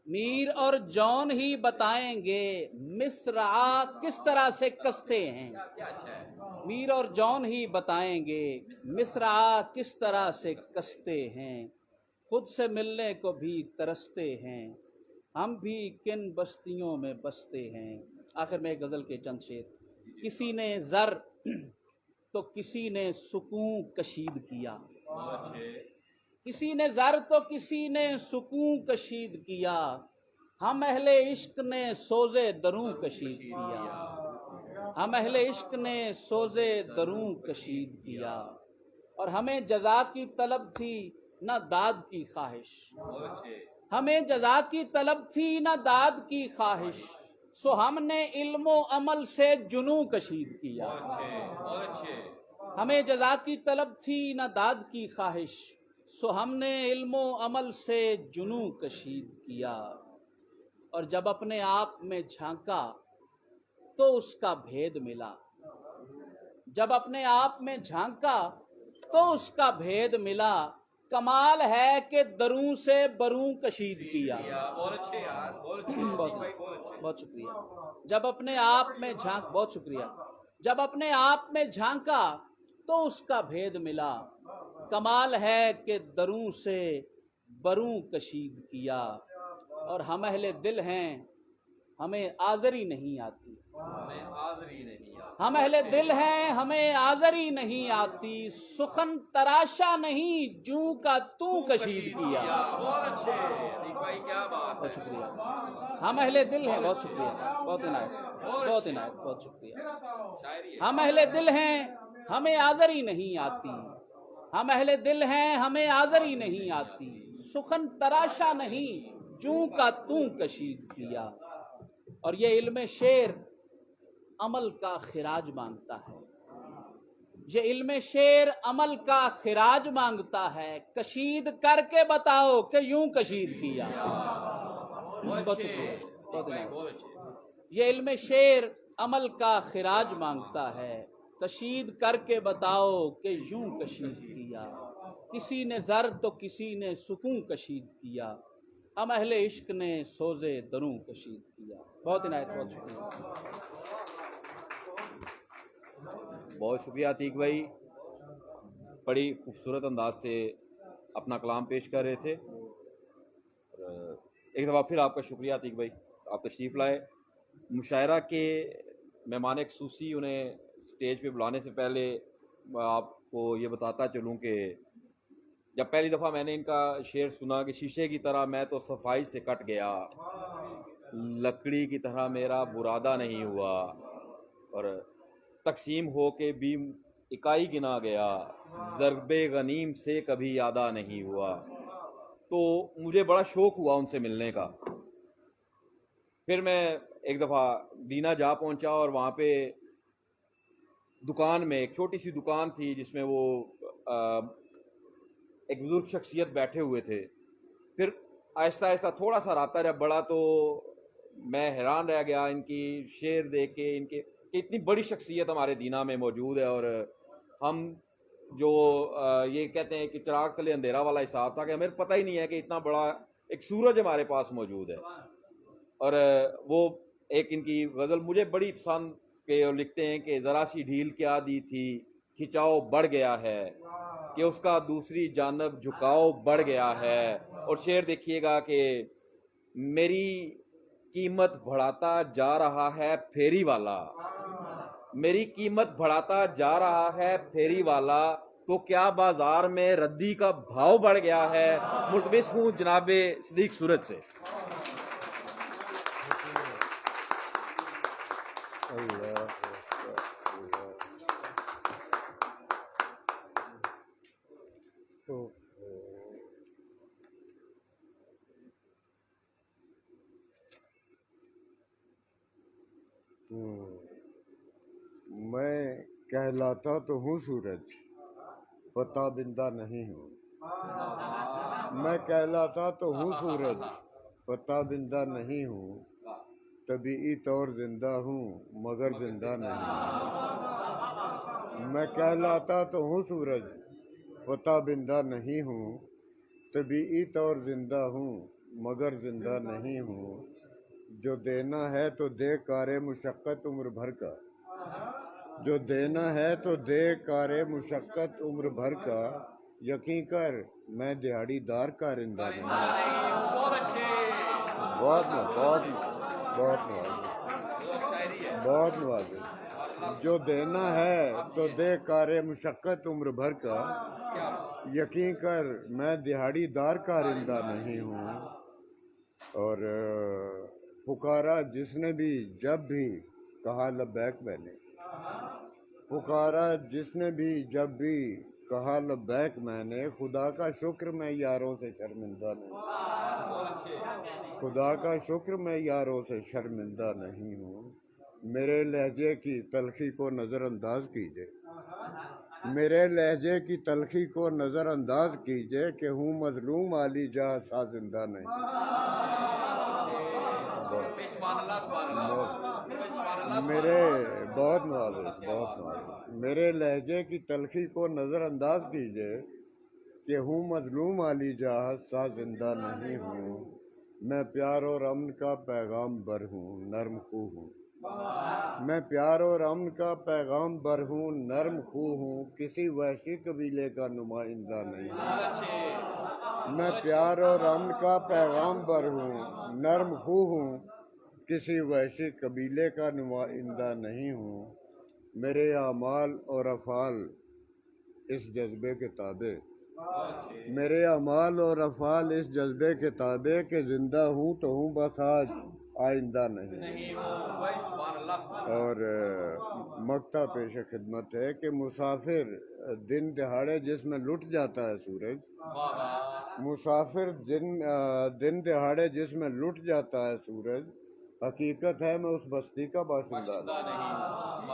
Speaker 12: میر اور جون ہی بتائیں گے، مصرع کس طرح سے کستے ہیں، میر اور جون ہی بتائیں گے، مصرع کس طرح سے کستے ہیں، خود سے ملنے کو بھی ترستے ہیں، ہم بھی کن بستیوں میں بستے ہیں۔ آخر میں ایک غزل کے چند شعر۔ کسی نے زر تو کسی نے سکون کشید کیا، کسی نے زر تو کسی نے سکون کشید کیا، ہم اہل عشق نے سوزے دروں کشید کیا، ہم اہل عشق نے سوزے دروں کشید کیا، اور ہمیں جزا کی طلب تھی نہ داد کی خواہش، ہمیں جزا کی طلب تھی نہ داد کی خواہش، سو ہم نے علم و عمل سے جنوں کشید کیا، ہمیں جزا کی طلب تھی نہ داد کی خواہش، سو ہم نے علم و عمل سے جنوں کشید کیا، اور جب اپنے آپ میں جھانکا تو اس کا بھید ملا، جب اپنے آپ میں جھانکا تو اس کا بھید ملا، کمال ہے کہ دروں سے بروں کشید کیا۔ بہت شکریہ۔ جب اپنے آپ میں بہت شکریہ۔ جب اپنے آپ میں جھانکا تو اس کا بھید ملا، کمال ہے کہ دروں سے بروں کشید کیا، اور ہم اہل دل ہیں ہمیں آزری نہیں آتی، ہم اہل دل ہیں ہمیں آزری نہیں آتی، سخن تراشا نہیں جوں کا توں کشید کیا۔ بہت شکریہ۔ ہم اہل دل ہیں، بہت شکریہ، بہت عنایت، بہت عنایت، بہت شکریہ۔ ہم اہل دل ہیں ہمیں آزری نہیں آتی، ہم اہل دل ہیں ہمیں آزری نہیں آتی، سخن تراشا نہیں جوں کا توں کشید کیا۔ اور یہ علم شعر عمل کا خراج مانگتا ہے، یہ علم شعر عمل کا خراج مانگتا ہے، کشید کر کے بتاؤ کہ یوں کشید کیا۔ یہ علم شعر عمل کا خراج مانگتا ہے، کشید کر کے بتاؤ کہ یوں کشید کیا۔ کسی نے زر تو کسی نے سکون کشید کیا، ہم اہل عشق نے سوزے دروں کشید کیا۔ بہت عنایت، بہت شکریہ۔
Speaker 2: بہت شکریہ عتیق بھائی، بڑی خوبصورت انداز سے اپنا کلام پیش کر رہے تھے۔ ایک دفعہ پھر آپ کا شکریہ عتیق بھائی، آپ تشریف لائے۔ مشاعرہ کے مہمان خصوصی انہیں اسٹیج پہ بلانے سے پہلے آپ کو یہ بتاتا چلوں کہ جب پہلی دفعہ میں نے ان کا شعر سنا کہ شیشے کی طرح میں تو صفائی سے کٹ گیا، لکڑی کی طرح میرا برادہ نہیں ہوا، اور تقسیم ہو کے بھی اکائی گنا گیا، ضرب غنیم سے کبھی یادہ نہیں ہوا، تو مجھے بڑا شوق ہوا ان سے ملنے کا۔ پھر میں ایک دفعہ دینا جا پہنچا اور وہاں پہ دکان میں ایک چھوٹی سی دکان تھی جس میں وہ ایک بزرگ شخصیت بیٹھے ہوئے تھے۔ پھر آہستہ آہستہ تھوڑا سا رابطہ جب بڑھا تو میں حیران رہ گیا ان کی شعر دیکھ کے، ان کے کہ اتنی بڑی شخصیت ہمارے دینا میں موجود ہے، اور ہم جو یہ کہتے ہیں کہ چراغ تلے اندھیرا والا حساب تھا کہ ہمیں پتہ ہی نہیں ہے کہ اتنا بڑا ایک سورج ہمارے پاس موجود ہے۔ اور وہ ایک ان کی غزل مجھے بڑی پسند کہ وہ لکھتے ہیں کہ ذرا سی ڈھیل کیا دی تھی کھچاؤ بڑھ گیا ہے، کہ اس کا دوسری جانب جھکاؤ بڑھ گیا ہے۔ اور شعر دیکھیے گا کہ میری قیمت بڑھاتا جا رہا ہے پھیری والا، میری قیمت بڑھاتا جا رہا ہے پھیری والا، تو کیا بازار میں ردی کا بھاؤ بڑھ گیا ہے۔ ملتمس ہوں جناب صدیق سورج سے۔
Speaker 9: میں کہلاتا تو ہوں سورج، پتا بندہ نہیں ہوں۔ میں کہلاتا تو ہوں سورج، پتا بندہ نہیں ہوں، طبیعی طور زندہ ہوں مگر زندہ نہیں ہوں۔ میں کہلاتا تو ہوں سورج، پتا بندہ نہیں ہوں، طبیعی طور زندہ ہوں مگر زندہ نہیں ہوں۔ جو دینا ہے تو دے کار مشقت عمر بھر کا، جو دینا ہے تو دے کار مشقت عمر بھر کا، یقین کر میں دیہڑی دار کا رندہ نہیں۔ بہت نوازش۔ جو دینا ہے تو دے کار مشقت عمر بھر کا، یقین کر میں دیہڑی دار کا رندہ نہیں ہوں۔ اور پکارا جس نے بھی جب بھی کہا لبیک میں نے، پکارا جس نے بھی جب بھی کہا لبیک میں نے، خدا کا شکر میں یاروں سے شرمندہ نہیں، خدا کا شکر میں یاروں سے شرمندہ نہیں ہوں۔ میرے لہجے کی تلخی کو نظر انداز کیجئے، میرے لہجے کی تلخی کو نظر انداز کیجئے کہ ہوں مظلوم علی جہاں سا زندہ نہیں۔ میرے بہت نوازش، بہت نوازش۔ میرے لہجے کی تلخی کو نظر انداز کیجئے کہ ہوں مظلوم علی جہاں سا زندہ نہیں ہوں۔ میں پیار اور امن کا پیغام بر ہوں، نرم خو ہوں، میں پیار اور امن کا پیغام بر ہوں، نرم خو ہوں، کسی وحشی قبیلے کا نمائندہ نہیں ہوں۔ میں پیار اور امن کا پیغام بر ہوں، نرم خو ہوں، کسی وحشی قبیلے کا نمائندہ نہیں ہوں۔ میرے اعمال اور افعال اس جذبے کے تابع، میرے اعمال اور افعال اس جذبے کے تابع کہ زندہ ہوں تو ہوں بس آج آئندہ نہیں۔ اور مقطع پیش خدمت ہے کہ مسافر دن دہاڑے جس میں لٹ جاتا ہے سورج، مسافر دن دہاڑے جس میں لٹ جاتا ہے سورج، حقیقت ہے میں اس بستی کا باشندہ نہیں۔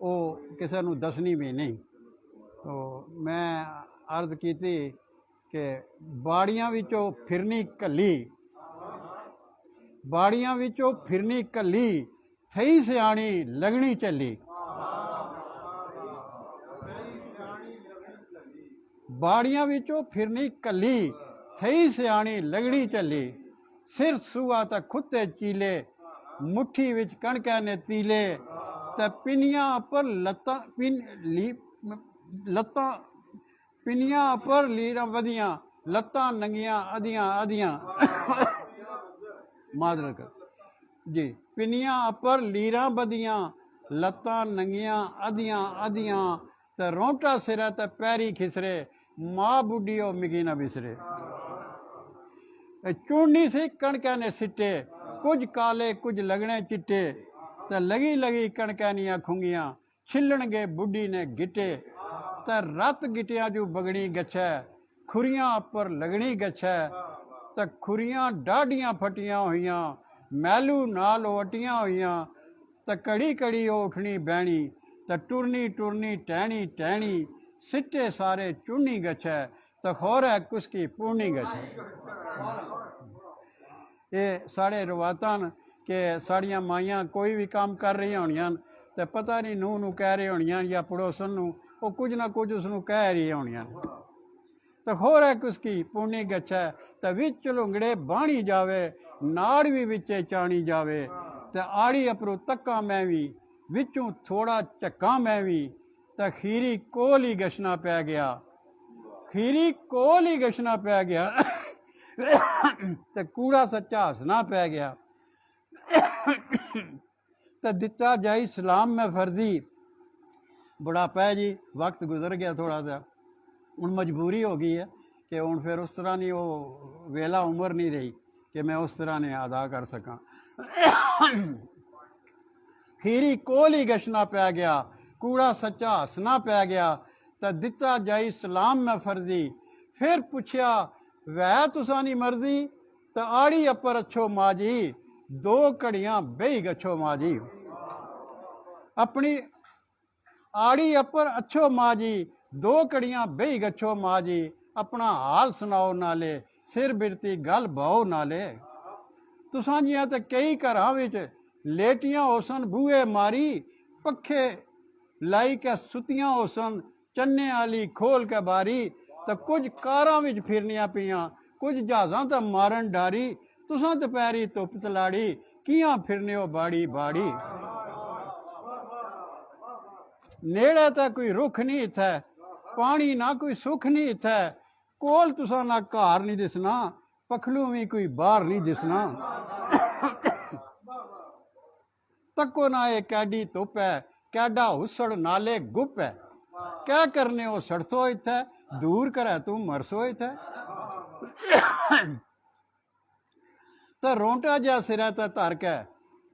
Speaker 13: ਉਹ ਕਿਸੇ ਨੂੰ ਦੱਸਣੀ ਵੀ ਨਹੀਂ। ਤੋ ਮੈਂ ਅਰਜ਼ ਕੀਤੀ ਕਿ ਬਾੜੀਆਂ ਵਿੱਚੋਂ ਫਿਰਨੀ ਕੱਲੀ, ਬਾੜੀਆਂ ਵਿੱਚੋਂ ਫਿਰਨੀ ਕੱਲੀ, ਥਈ ਸਿਆਣੀ ਲਗਣੀ ਚੱਲੀ। ਬਾੜੀਆਂ ਵਿੱਚੋਂ ਫਿਰਨੀ ਕੱਲੀ, ਥਈ ਸਿਆਣੀ ਲਗਣੀ ਚੱਲੀ। ਸਿਰ ਸੂਆ ਤਾਂ ਖੁੱਤੇ ਚੀਲੇ, ਮੁੱਠੀ ਵਿੱਚ ਕਣਕਾਂ ਨੇ ਤੀਲੇ। ਤੇ ਪਿੰਨੀਆਂ ਉੱਪਰ ਲੱਤਾਂ ਪਿੰਨੀਆਂ ਉੱਪਰ ਲੀਰਾਂ ਵਧੀਆਂ, ਲੱਤਾਂ ਨੰਗੀਆਂ ਅਧੀਆਂ ਅਧੀਆਂ। ਮਾਦਰਤ ਕਰ ਜੀ। ਪਿੰਨੀਆਂ ਉੱਪਰ ਲੀਰਾਂ ਵਧੀਆਂ, ਲੱਤਾਂ ਨੰਗੀਆਂ ਅਧੀਆਂ ਅਧੀਆਂ। ਤੇ ਰੌਂਟਾ ਸਿਰਾ ਤੇ ਪੈਰੀ ਖਿਸਰੇ, ਮਾਂ ਬੁੱਢੀ ਉਹ ਮਿਗੀ ਨਾ ਵਿਸਰੇ। ਚੂੜਨੀ ਸੀ ਕਣਕਾਂ ਨੇ ਸਿੱਟੇ, ਕੁਝ ਕਾਲੇ ਕੁਝ ਲਗਣੇ ਚਿੱਟੇ। ਤੇ ਲਗੀ ਲਗੀ ਕਣਕਾਂ ਦੀਆਂ ਖੁੰਗੀਆਂ, ਛਿੱਲਣਗੇ ਬੁੱਢੀ ਨੇ ਗਿੱਟੇ। ਤੇ ਰੱਤ ਗਿੱਟਿਆਂ ਜੂ ਬਗਣੀ ਗੱਛੈ, ਖੁਰੀਆਂ ਉੱਪਰ ਲਗਣੀ ਗੱਛੈ। ਤੇ ਖੁਰੀਆਂ ਡਾਢੀਆਂ ਫਟੀਆਂ ਹੋਈਆਂ, ਮੈਲੂ ਨਾਲ ਵਟੀਆਂ ਹੋਈਆਂ। ਤੇ ਕੜੀ ਕੜੀ ਉੱਠਣੀ ਬਹਿਣੀ, ਤੇ ਟੁਰਨੀ ਟੁਰਨੀ ਟਹਿਣੀ ਟਹਿਣੀ। ਸਿੱਟੇ ਸਾਰੇ ਚੁੰਨੀ ਗੱਛੈ, ਤੇ ਖੋਰੈ ਕੁਸਕੀ ਪੂਰਨੀ ਗੱਛੈ। ਇਹ ਸਾਡੇ ਰਵਾਤਾਂ ਕਿ ਸਾਡੀਆਂ ਮਾਈਆਂ ਕੋਈ ਵੀ ਕੰਮ ਕਰ ਰਹੀਆਂ ਹੋਣੀਆਂ ਤੇ ਪਤਾ ਨਹੀਂ ਨੂੰਹ ਨੂੰ ਕਹਿ ਰਹੀ ਹੋਣੀਆਂ ਜਾਂ ਪੜੋਸਣ ਨੂੰ, ਉਹ ਕੁਝ ਨਾ ਕੁਝ ਉਸ ਨੂੰ ਕਹਿ ਰਹੀ ਹੋਣੀਆਂ। ਤੇ ਖੋਰੈ ਕੁਸਕੀ ਪੂਰਨੀ ਗੱਛੈ। ਤੇ ਵਿੱਚ ਲੁੰਗੜੇ ਬਾਣੀ ਜਾਵੇ, ਨਾੜ ਵੀ ਵਿੱਚੇ ਚਾਣੀ ਜਾਵੇ। ਤੇ ਆੜੀ ਅਪਰੂ ਤੱਕਾਂ ਮੈਂ ਵੀ, ਵਿੱਚੋਂ ਥੋੜਾ ਝੱਕਾਂ ਮੈਂ ਵੀ। ਤੇ ਖੀਰੀ ਕੋਲ ਹੀ ਗਸ਼ਨਾ ਪੈ ਗਿਆ, ਖੀਰੀ ਕੋਲ ਹੀ ਗਸ਼ਨਾ ਪੈ ਗਿਆ। ਤੇ ਕੂੜਾ ਸੱਚਾ ਹੱਸਣਾ ਪੈ ਗਿਆ। ਤੇ ਦਿੱਤਾ ਜਾਈ ਸਲਾਮ ਮੈਂ ਫਰਜ਼ੀ। ਬੁਢਾਪਾ ਹੈ ਜੀ, ਵਕਤ ਗੁਜ਼ਰ ਗਿਆ ਥੋੜਾ ਜਿਹਾ, ਹੁਣ ਮਜਬੂਰੀ ਹੋ ਗਈ ਹੈ ਕਿ ਹੁਣ ਫਿਰ ਉਸ ਤਰ੍ਹਾਂ ਨਹੀਂ, ਉਹ ਵੇਲਾ ਉਮਰ ਨਹੀਂ ਰਹੀ ਕਿ ਮੈਂ ਉਸ ਤਰ੍ਹਾਂ ਨੇ ਅਦਾ ਕਰ ਸਕਾਂ। ਖੀਰੀ ਕੋਲ ਹੀ ਗਸ਼ਨਾ ਪੈ ਗਿਆ, ਕੂੜਾ ਸੱਚਾ ਹੱਸਣਾ ਪੈ ਗਿਆ। ਤੇ ਦਿੱਤਾ ਜਾਈ ਸਲਾਮ ਮੈਂ ਫਰਜ਼ੀ। ਫਿਰ ਪੁੱਛਿਆ ਵੈ ਤੁਸਾਂ ਨੀ ਮਰਜ਼ੀ। ਤੇ ਆੜੀ ਅੱਪਰ ਅੱਛੋ ਮਾਜੀ, ਦੋ ਘੜੀਆਂ ਬਈ ਗਛੋ ਮਾਜੀ। ਆਪਣੀ ਆੜੀ ਅੱਪਰ ਅੱਛੋ ਮਾਜੀ, ਦੋ ਘੜੀਆਂ ਬਈ ਗਛੋ ਮਾਜੀ। ਆਪਣਾ ਹਾਲ ਸੁਣਾਓ ਨਾਲੇ, ਸਿਰ ਬਿਰਤੀ ਗੱਲ ਬਾਓ ਨਾਲੇ। ਤੁਸਾਂ ਜੀਆਂ ਤੇ ਕਈ ਘਰਾਂ ਵਿੱਚ ਲੇਟੀਆਂ ਹੋਸਨ ਬੂਹੇ ਮਾਰੀ। ਪੱਖੇ ਲਾਈ ਕੇ ਸੁੱਤੀਆਂ ਹੋਸਨ, ਚੰਨੇ ਵਾਲੀ ਖੋਲ ਕੇ ਬਾਰੀ। ਤੇ ਕੁਝ ਕਾਰਾਂ ਵਿੱਚ ਫਿਰਨੀਆਂ ਪਈਆਂ, ਕੁਝ ਜਹਾਜ਼ਾਂ ਤੇ ਮਾਰਨ ਡਾਰੀ। ਤੁਸਾਂ ਦੁਪਹਿਰੀ ਧੁੱਪ ਤਲਾੜੀ, ਕੀਆਂ ਫਿਰਨੇ ਹੋ ਬਾੜੀ ਬਾੜੀ। ਨੇੜੇ ਤਾਂ ਕੋਈ ਰੁੱਖ ਨਹੀਂ ਇਥੈ, ਪਾਣੀ ਨਾ ਕੋਈ ਸੁੱਖ ਨਹੀਂ ਇਥੈ। ਕੋਲ ਤੁਸਾਂ ਨਾ ਘਰ ਨਹੀਂ ਦਿਸਣਾ, ਪਖਲੂ ਵੀ ਕੋਈ ਬਾਹਰ ਨਹੀਂ ਦਿਸਣਾ। ਤੱਕੋ ਨਾ ਇਹ ਕੈਡੀ ਧੁੱਪ ਹੈ, ਕੈਡਾ ਹੁਸੜ ਨਾਲੇ ਗੁੱਪ ਹੈ। ਕਹਿ ਕਰਨੇ ਉਹ ਸੜਸੋ ਇਥੈ, ਦੂਰ ਕਰੇ ਤੂੰ ਮਰਸੋ ਇਥੈ। ਤੇ ਰੋਂਟਾ ਜਿਹਾ ਸਿਰਾਂ ਤੇ ਧਰ ਕੇ,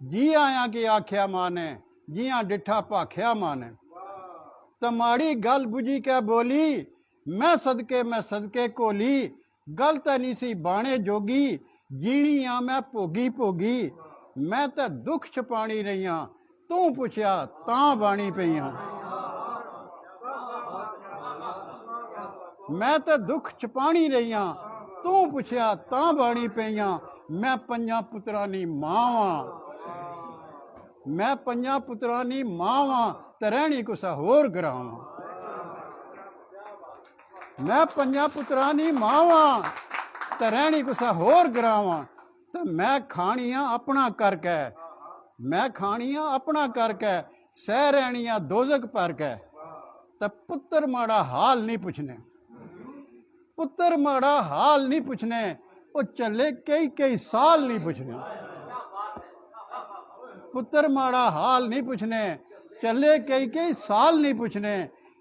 Speaker 13: ਜੀ ਆਇਆ ਕਿ ਆਖਿਆ ਮਾਂ ਨੇ, ਜੀਆਂ ਡਿੱਠਾ ਭਾਖਿਆ ਮਾਂ ਨੇ। ਤੇ ਮਾੜੀ ਗੱਲ ਬੁਝੀ ਕੇ ਬੋਲੀ, ਮੈਂ ਸਦਕੇ ਕੋਲੀ। ਗੱਲ ਤਾਂ ਨਹੀਂ ਸੀ ਬਾਣੇ ਜੋਗੀ, ਜੀਣੀ ਆ ਮੈਂ ਭੋਗੀ ਭੋਗੀ। ਮੈਂ ਤਾਂ ਦੁੱਖ ਛਪਾਣੀ ਰਹੀਆਂ, ਤੂੰ ਪੁੱਛਿਆ ਤਾਂ ਬਾਣੀ ਪਈਆਂ। ਮੈਂ ਤਾਂ ਦੁੱਖ ਛਪਾਣੀ ਰਹੀਆਂ, ਤੂੰ ਪੁੱਛਿਆ ਤਾਂ ਬਾਣੀ ਪਈਆਂ। ਮੈਂ ਪੰਜਾਂ ਪੁੱਤਰਾਂ ਦੀ ਮਾਂ ਵਾਂ, ਮੈਂ ਪੰਜਾਂ ਪੁੱਤਰਾਂ ਦੀ ਮਾਂ ਵਾਂ। ਤੇ ਰਹਿਣੀ ਕੁਸਾ ਹੋਰ ਗਰਾਵਾਂ। ਮੈਂ ਪੰਜਾਂ ਪੁੱਤਰਾਂ ਦੀ ਮਾਂ ਵਾਂ, ਤੇ ਰਹਿਣੀ ਕੁਸਾ ਹੋਰ ਗਰਾਵਾਂ। ਤੇ ਮੈਂ ਖਾਣੀਆਂ ਆਪਣਾ ਕਰਕੇ, ਮੈਂ ਖਾਣੀਆਂ ਆਪਣਾ ਕਰਕੇ। ਸਹਿ ਰਹਿਣੀਆਂ ਦੋਜ਼ਖ ਭਰ ਕੇ। ਤੇ ਪੁੱਤਰ ਮਾੜਾ ਹਾਲ ਨਹੀਂ ਪੁੱਛਣੇ, ਪੁੱਤਰ ਮਾੜਾ ਹਾਲ ਨਹੀਂ ਪੁੱਛਣੇ। ਉਹ ਚੱਲੇ ਕਈ ਕਈ ਸਾਲ ਨਹੀਂ ਪੁੱਛਣੇ। ਪੁੱਤਰ ਮਾੜਾ ਹਾਲ ਨਹੀਂ ਪੁੱਛਣੇ, ਚੱਲੇ ਕਈ ਕਈ ਸਾਲ ਨਹੀਂ ਪੁੱਛਣੇ।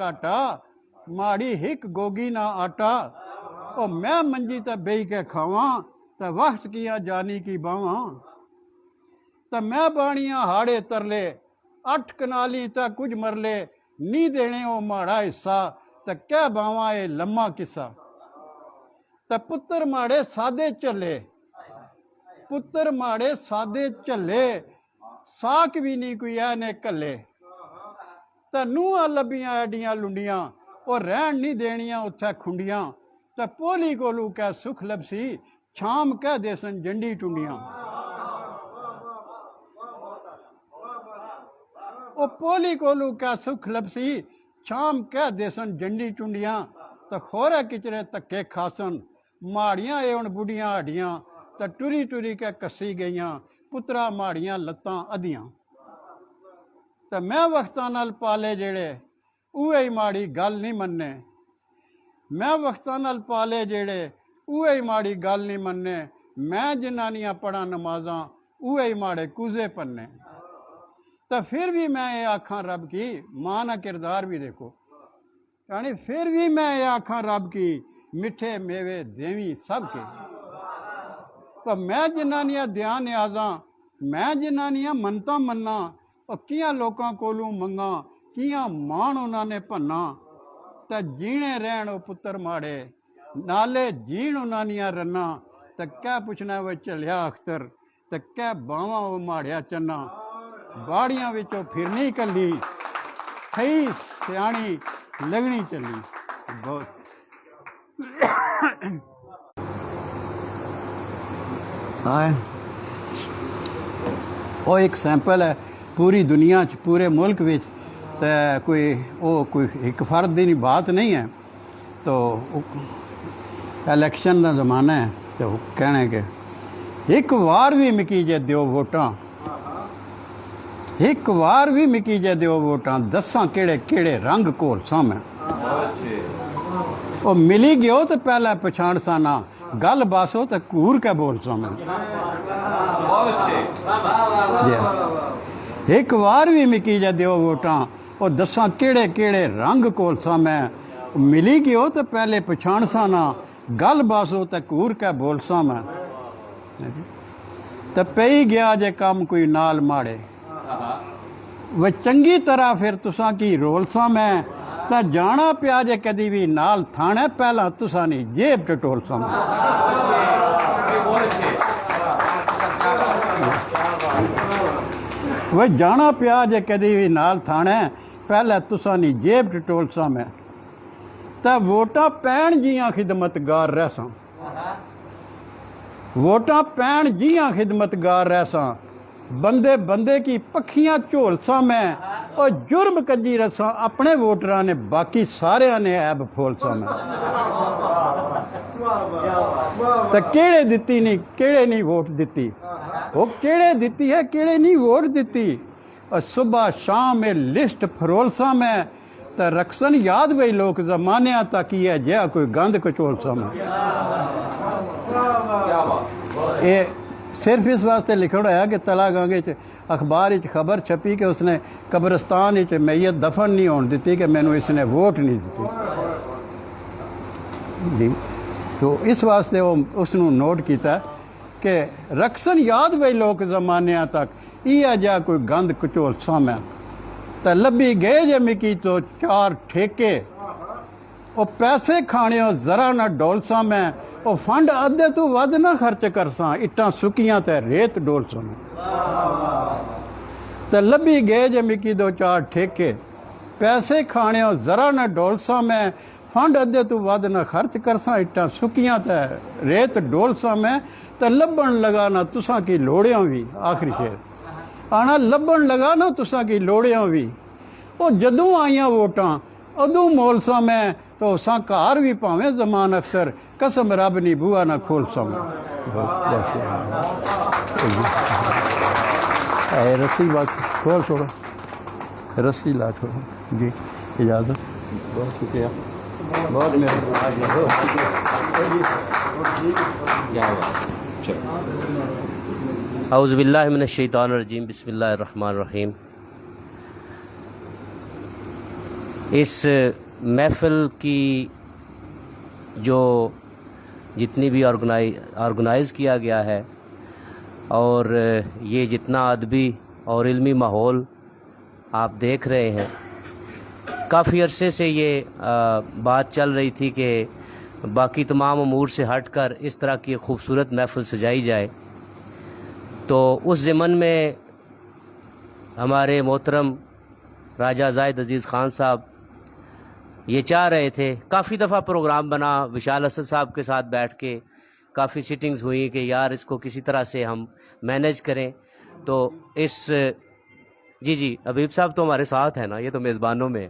Speaker 13: ਘਾਟਾ, ਮਾੜੀ ਹਿੱਕ ਗੋਗੀ ਨਾ ਆਟਾ। ਉਹ ਮੈਂ ਮੰਜੀ ਤੇ ਬਈ ਕੇ ਖਾਵਾਂ, ਤੇ ਵਕਤ ਕੀਆਂ ਜਾਨੀ ਕੀ ਬਾਵਾਂ। ਤੇ ਮੈਂ ਬਾਣੀਆਂ ਹਾੜੇ ਤਰਲੇ, 8 ਕਨਾਲੀ ਤਾਂ ਕੁਝ ਮਰਲੇ। ਨਹੀਂ ਦੇਣੇ ਉਹ ਮਾੜਾ ਹਿੱਸਾ, ਤੇ ਕਹਿ ਬਾਵਾਂ ਇਹ ਲੰਮਾ ਕਿੱਸਾ। ਤੇ ਪੁੱਤਰ ਮਾੜੇ ਸਾਦੇ ਚੱਲੇ, ਪੁੱਤਰ ਮਾੜੇ ਸਾਦੇ ਝੱਲੇ ਸਾਕ ਵੀ ਨਹੀਂ ਕੋਈ ਐਨੇ ਕੱਲੇ ਤੇ ਨੂੰਹਾਂ ਲੱਭੀਆਂ ਐਡੀਆਂ ਲੁੰਡੀਆਂ ਉਹ ਰਹਿਣ ਨਹੀਂ ਦੇਣੀਆਂ ਉੱਥੇ ਖੁੰਡੀਆਂ ਤੇ ਪੋਲੀ ਕੋਲੂ ਕਹਿ ਸੁਖ ਲਬਸੀ ਛਾਮ ਕਹਿ ਦੇ ਸਨ ਜੰਡੀ ਟੁੰਡੀਆਂ ਉਹ ਪੋਲੀ ਕੋਲੂ ਕਹਿ ਸੁਖ ਲਬਸੀ ਛਾਮ ਕਹਿ ਦੇ ਸਨ ਜੰਡੀ ਟੁੰਡੀਆਂ ਤੇ ਖੋਰੇ ਕਿਚਰੇ ਧੱਕੇ ਖਾਸਨ ਮਾੜੀਆਂ ਇਹ ਹੁਣ ਬੁੱਢੀਆਂ ਹੱਡੀਆਂ ਤੇ ਟੁਰੀ ਟੁਰੀ ਕੇ ਕੱਸੀ ਗਈਆਂ ਪੁੱਤਰਾ ਮਾੜੀਆਂ ਲੱਤਾਂ ਅੱਧੀਆਂ ਤੇ ਮੈਂ ਵਕਤਾਂ ਨਾਲ ਪਾਲੇ ਜਿਹੜੇ ਉਹ ਹੀ ਮਾੜੀ ਗੱਲ ਨਹੀਂ ਮੰਨੇ ਮੈਂ ਵਕਤਾਂ ਨਾਲ ਪਾਲੇ ਜਿਹੜੇ ਉਹ ਹੀ ਮਾੜੀ ਗੱਲ ਨਹੀਂ ਮੰਨੇ ਮੈਂ ਜਨਾਨੀਆਂ ਪੜਾਂ ਨਮਾਜ਼ਾਂ ਉਹ ਹੀ ਮਾੜੇ ਕੂਜ਼ੇ ਪੰਨੇ ਤਾਂ ਫਿਰ ਵੀ ਮੈਂ ਇਹ ਆਖਾਂ ਰੱਬ ਕੀ ਮਾਂ ਨਾ ਕਿਰਦਾਰ ਵੀ ਦੇਖੋ یعنی پھر بھی میں یہ آکھاں رب کی مٹھے میوے دیویں سب کے تو میں جنانیاں دیاں نیازاں میں جنانیاں منتاں مننا اور کیاں لوکاں کولوں منگاں کیاں مان انہاں نے پننا تے جینے رہن او پتر ماڑے نالے جین انہاں نیاں رنا تے کہہ پوچھنا وہ چلیا اختر تے کہہ باواں او ماڑیا چنا باڑیاں وچوں پھرنی کلی تھئی سیانی لگنی چلی بہت وہ ایک سیمپل ہے پوری دنیا پورے ملک وچ تے کوئی ایک فرد دی بات نہیں ہے تو الیکشن دا زمانہ ہے تو کہنے کہ ایک وار بھی مکی جے دیو ووٹاں ایک وار بھی مکی جے دیو ووٹاں دساں کیڑے کیڑے رنگ کول سامیں وہ ملی گیو تو پہلے پچھاڑ سانا گل باسو تو کور کے بول سامیں ایک وار بھی مکی جے دیو ووٹاں وہ دساں کیڑے کیڑے رنگ کول سامیں ملی گیو تو پہلے پچھاڑ سانا گل باسو تو کور کے بول سامیں تو پئی گیا جے کام کوئی نال ماڑے وہ چنگی طرح پھر تساں کی رولساں میں تا جانا پیا جے کدی بھی نال تھانے پہلا تساں نہیں جیب ٹٹولساں میں وہ جانا پیا جے کدی بھی نال تھانے پہلا تساں نہیں جیب ٹٹولساں میں تا ووٹاں پین جیاں خدمتگار رہساں ووٹاں پین جیاں خدمتگار رہساں بندے بندے کی پکھیاں جھولساں میں اور جرم کجی رساں اپنے ووٹراں نے باقی سارے نے عیب پھولساں میں تو کیڑے دیتی نہیں کیڑے نہیں ووٹ دیتی وہ کیڑے دیتی ہے کیڑے نہیں ووٹ دیتی اور صبح شام میں لسٹ پھرولساں میں تو رکھسن یاد وہی لوگ زمانیاں تک ہی ہے جہاں کوئی گند کچولساں میں یہ صرف اس واسطے لکھا ہوا ہے کہ تلا گانگے اخبار خبر چھپی کہ اس نے قبرستان میت دفن نہیں ہون دیتی کہ میں نے اس نے ووٹ نہیں دیتی تو اس واسطے وہ اس نے نوٹ کیتا ہے کہ رکھسن یاد بھائی لوگ زمانیاں تک یہ جا کوئی گند کچول سامیں تو لبی گئے جے مکی تو 4 ٹھیکے وہ پیسے کھانے ہو ذرا نہ ڈولساں میں وہ فنڈ ادھے تو ود نہ خرچ کرساں اٹاں سکیاں تے ریت ڈولساں میں تو لبی گئے جے مکی 2-4 ٹھیکے پیسے کھانے ہو ذرا نہ ڈولساں میں فنڈ ادھے تو ود نہ خرچ کرساں اٹاں سکیاں تے ریت ڈولساں میں تو لبن لگانا تساں کی لوڑیاں بھی آخری شعر آنا لبن لگانا تساں کی لوڑیاں بھی وہ جدوں آئیاں ووٹاں ادوں مولساں میں تو ساں کار بھی پاویں زمان اختر قسم رب نی بوا نہ کھول ساں رسی بات کھول چھوڑو رسی لا چھوڑو جی اجازت بہت شکریہ بہت
Speaker 14: اعوذ باللہ من الشیطان الرجیم بسم اللہ الرحمن الرحیم اس محفل کی جو جتنی بھی آرگنائز کیا گیا ہے اور یہ جتنا ادبی اور علمی ماحول آپ دیکھ رہے ہیں کافی عرصے سے یہ بات چل رہی تھی کہ باقی تمام امور سے ہٹ کر اس طرح کی خوبصورت محفل سجائی جائے تو اس ضمن میں ہمارے محترم راجہ زاہد عزیز خان صاحب یہ چاہ رہے تھے، کافی دفعہ پروگرام بنا وشال اسد صاحب کے ساتھ بیٹھ کے، کافی سیٹنگز ہوئی کہ یار اس کو کسی طرح سے ہم مینیج کریں. تو اس جی حبیب صاحب تو ہمارے ساتھ ہیں نا، یہ تو میزبانوں میں.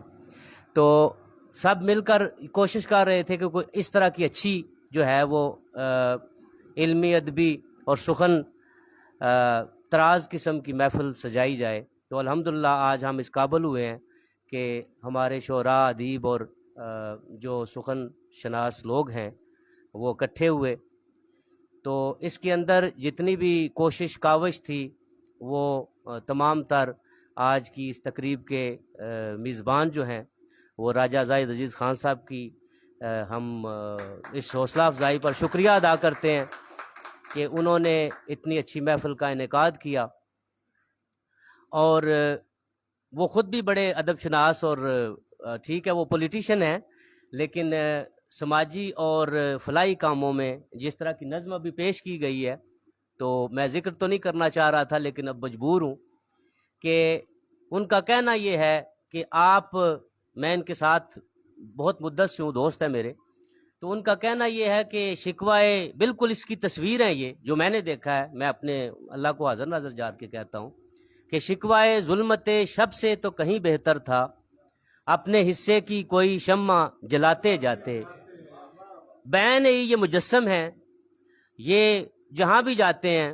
Speaker 14: تو سب مل کر کوشش کر رہے تھے کہ کوئی اس طرح کی اچھی جو ہے وہ علمی ادبی اور سخن طراز قسم کی محفل سجائی جائے. تو الحمدللہ آج ہم اس قابل ہوئے ہیں کہ ہمارے شعراء، ادیب اور جو سخن شناس لوگ ہیں وہ اکٹھے ہوئے. تو اس کے اندر جتنی بھی کوشش کاوش تھی وہ تمام تر آج کی اس تقریب کے میزبان جو ہیں وہ راجہ زاہد عزیز خان صاحب کی ہم اس حوصلہ افزائی پر شکریہ ادا کرتے ہیں کہ انہوں نے اتنی اچھی محفل کا انعقاد کیا. اور وہ خود بھی بڑے ادب شناس اور ٹھیک ہے وہ پولیٹیشین ہیں، لیکن سماجی اور فلاحی کاموں میں جس طرح کی نظم ابھی پیش کی گئی ہے تو میں ذکر تو نہیں کرنا چاہ رہا تھا لیکن اب مجبور ہوں کہ ان کا کہنا یہ ہے کہ میں ان کے ساتھ بہت مدت سے ہوں، دوست ہے میرے. تو ان کا کہنا یہ ہے کہ شکوائے بالکل اس کی تصویر ہیں، یہ جو میں نے دیکھا ہے، میں اپنے اللہ کو حاضر ناظر جار کے کہتا ہوں کہ شکوائے ظلمت شب سے تو کہیں بہتر تھا، اپنے حصے کی کوئی شمع جلاتے جاتے. بین یہ مجسم ہیں، یہ جہاں بھی جاتے ہیں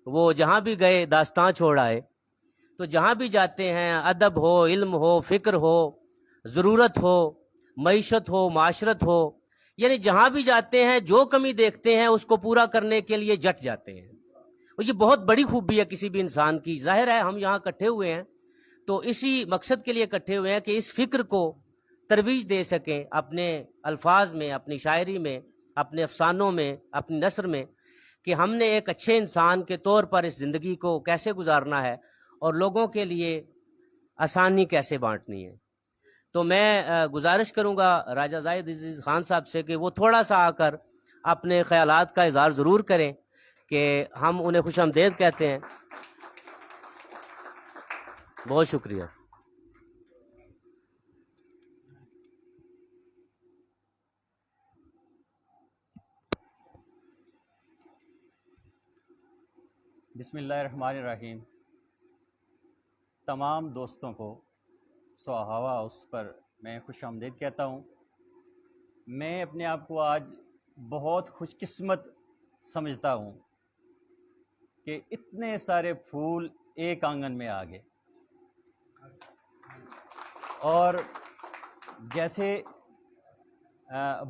Speaker 14: وہ جہاں بھی گئے داستان چھوڑ آئے. تو جہاں بھی جاتے ہیں ادب ہو، علم ہو، فکر ہو، ضرورت ہو، معیشت ہو، معاشرت ہو، یعنی جہاں بھی جاتے ہیں جو کمی دیکھتے ہیں اس کو پورا کرنے کے لیے جٹ جاتے ہیں. اور یہ بہت بڑی خوبی ہے کسی بھی انسان کی. ظاہر ہے ہم یہاں اکٹھے ہوئے ہیں تو اسی مقصد کے لیے اکٹھے ہوئے ہیں کہ اس فکر کو ترویج دے سکیں اپنے الفاظ میں، اپنی شاعری میں، اپنے افسانوں میں، اپنی نثر میں، کہ ہم نے ایک اچھے انسان کے طور پر اس زندگی کو کیسے گزارنا ہے اور لوگوں کے لیے آسانی کیسے بانٹنی ہے. تو میں گزارش کروں گا راجہ زاہد عزیز خان صاحب سے کہ وہ تھوڑا سا آ کر اپنے خیالات کا اظہار ضرور کریں کہ ہم انہیں خوش آمدید کہتے ہیں. بہت شکریہ.
Speaker 15: بسم اللہ الرحمن الرحیم. تمام دوستوں کو سوہاوا اس پر میں خوش آمدید کہتا ہوں. میں اپنے آپ کو آج بہت خوش قسمت سمجھتا ہوں کہ اتنے سارے پھول ایک آنگن میں آ گئے. اور جیسے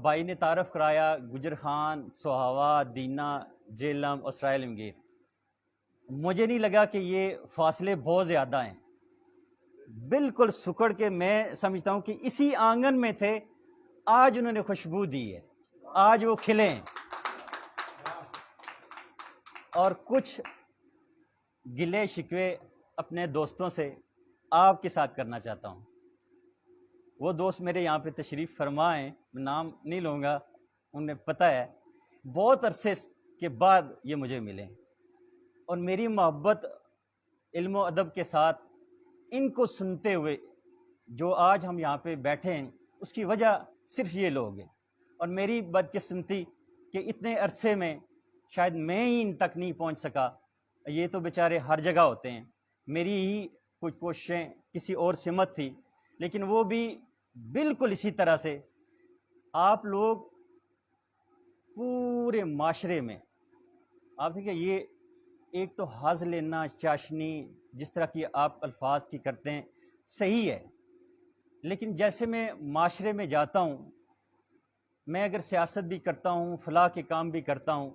Speaker 15: بھائی نے تعارف کرایا گجر خان، سوہاوا، دینا، جیلم، اسرائیل امگیر، مجھے نہیں لگا کہ یہ فاصلے بہت زیادہ ہیں. بالکل سکڑ کے میں سمجھتا ہوں کہ اسی آنگن میں تھے. آج انہوں نے خوشبو دی ہے، آج وہ کھلے ہیں. اور کچھ گلے شکوے اپنے دوستوں سے آپ کے ساتھ کرنا چاہتا ہوں. وہ دوست میرے یہاں پہ تشریف فرما ہیں، میں نام نہیں لوں گا، انہیں پتہ ہے بہت عرصے کے بعد یہ مجھے ملے، اور میری محبت علم و ادب کے ساتھ ان کو سنتے ہوئے جو آج ہم یہاں پہ بیٹھے ہیں اس کی وجہ صرف یہ لوگ ہیں. اور میری بدقسمتی کہ اتنے عرصے میں شاید میں ہی ان تک نہیں پہنچ سکا. یہ تو بیچارے ہر جگہ ہوتے ہیں، میری ہی کچھ کوششیں کسی اور سمت تھی، لیکن وہ بھی بالکل اسی طرح سے آپ لوگ پورے معاشرے میں آپ دیکھیں، یہ ایک تو حظ لینا، چاشنی جس طرح کی آپ الفاظ کی کرتے ہیں صحیح ہے، لیکن جیسے میں معاشرے میں جاتا ہوں، میں اگر سیاست بھی کرتا ہوں، فلاح کے کام بھی کرتا ہوں،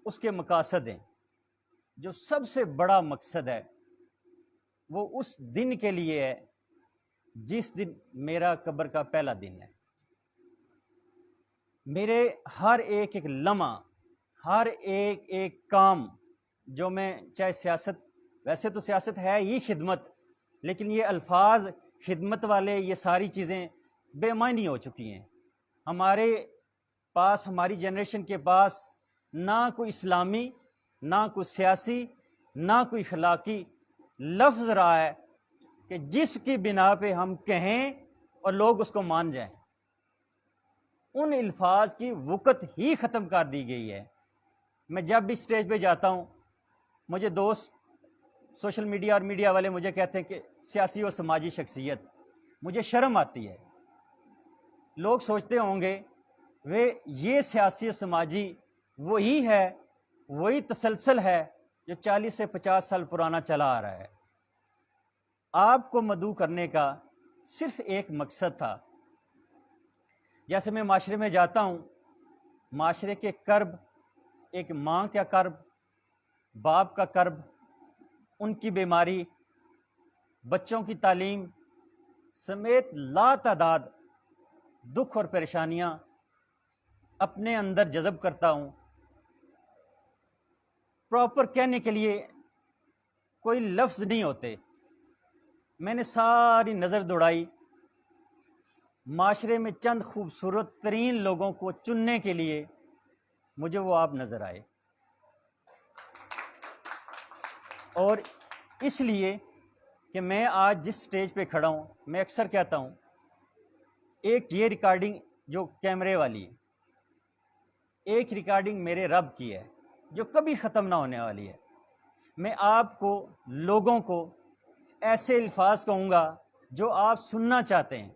Speaker 15: اس کے مقاصد ہیں. جو سب سے بڑا مقصد ہے وہ اس دن کے لیے ہے جس دن میرا قبر کا پہلا دن ہے. میرے ہر ایک لمحہ، ہر ایک کام جو میں چاہے سیاست، ویسے تو سیاست ہے ہی خدمت، لیکن یہ الفاظ خدمت والے، یہ ساری چیزیں بے معنی ہو چکی ہیں. ہمارے پاس، ہماری جنریشن کے پاس نہ کوئی اسلامی، نہ کوئی سیاسی، نہ کوئی اخلاقی لفظ رہا ہے کہ جس کی بنا پہ ہم کہیں اور لوگ اس کو مان جائیں. ان الفاظ کی وقت ہی ختم کر دی گئی ہے. میں جب بھی اسٹیج پہ جاتا ہوں مجھے دوست سوشل میڈیا اور میڈیا والے مجھے کہتے ہیں کہ سیاسی و سماجی شخصیت. مجھے شرم آتی ہے. لوگ سوچتے ہوں گے وہ یہ سیاسی و سماجی وہی ہے، وہی تسلسل ہے جو 40 سے 50 سال پرانا چلا آ رہا ہے. آپ کو مدعو کرنے کا صرف ایک مقصد تھا. جیسے میں معاشرے میں جاتا ہوں، معاشرے کے کرب، ایک ماں کا کرب، باپ کا کرب، ان کی بیماری، بچوں کی تعلیم سمیت لا تعداد دکھ اور پریشانیاں اپنے اندر جذب کرتا ہوں. پراپر کہنے کے لیے کوئی لفظ نہیں ہوتے. میں نے ساری نظر دوڑائی، معاشرے میں چند خوبصورت ترین لوگوں کو چننے کے لیے مجھے وہ آپ نظر آئے. اور اس لیے کہ میں آج جس سٹیج پہ کھڑا ہوں، میں اکثر کہتا ہوں ایک یہ ریکارڈنگ جو کیمرے والی ہے، ایک ریکارڈنگ میرے رب کی ہے جو کبھی ختم نہ ہونے والی ہے. میں آپ کو، لوگوں کو ایسے الفاظ کہوں گا جو آپ سننا چاہتے ہیں.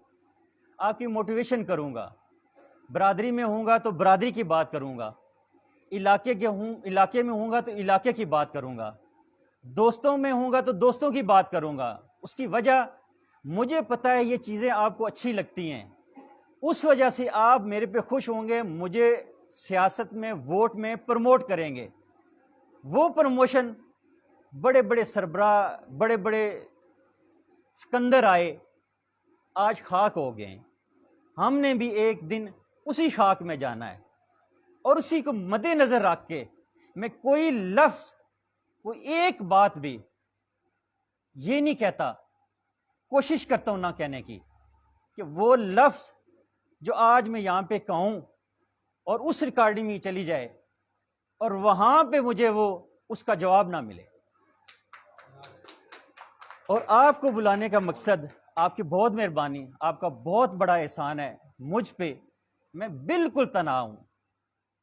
Speaker 15: آپ کی موٹیویشن کروں گا. برادری میں ہوں گا تو برادری کی بات کروں گا، علاقے میں ہوں گا تو علاقے کی بات کروں گا، دوستوں میں ہوں گا تو دوستوں کی بات کروں گا. اس کی وجہ مجھے پتہ ہے یہ چیزیں آپ کو اچھی لگتی ہیں، اس وجہ سے آپ میرے پہ خوش ہوں گے، مجھے سیاست میں ووٹ میں پروموٹ کریں گے. وہ پروموشن بڑے بڑے سربراہ، بڑے بڑے سکندر آئے، آج خاک ہو گئے ہیں. ہم نے بھی ایک دن اسی خاک میں جانا ہے. اور اسی کو مد نظر رکھ کے میں کوئی لفظ، کوئی ایک بات بھی یہ نہیں کہتا، کوشش کرتا ہوں نہ کہنے کی، کہ وہ لفظ جو آج میں یہاں پہ کہوں اور اس ریکارڈنگ میں چلی جائے اور وہاں پہ مجھے وہ اس کا جواب نہ ملے. اور آپ کو بلانے کا مقصد، آپ کی بہت مہربانی، آپ کا بہت بڑا احسان ہے مجھ پہ. میں بالکل تنہا ہوں،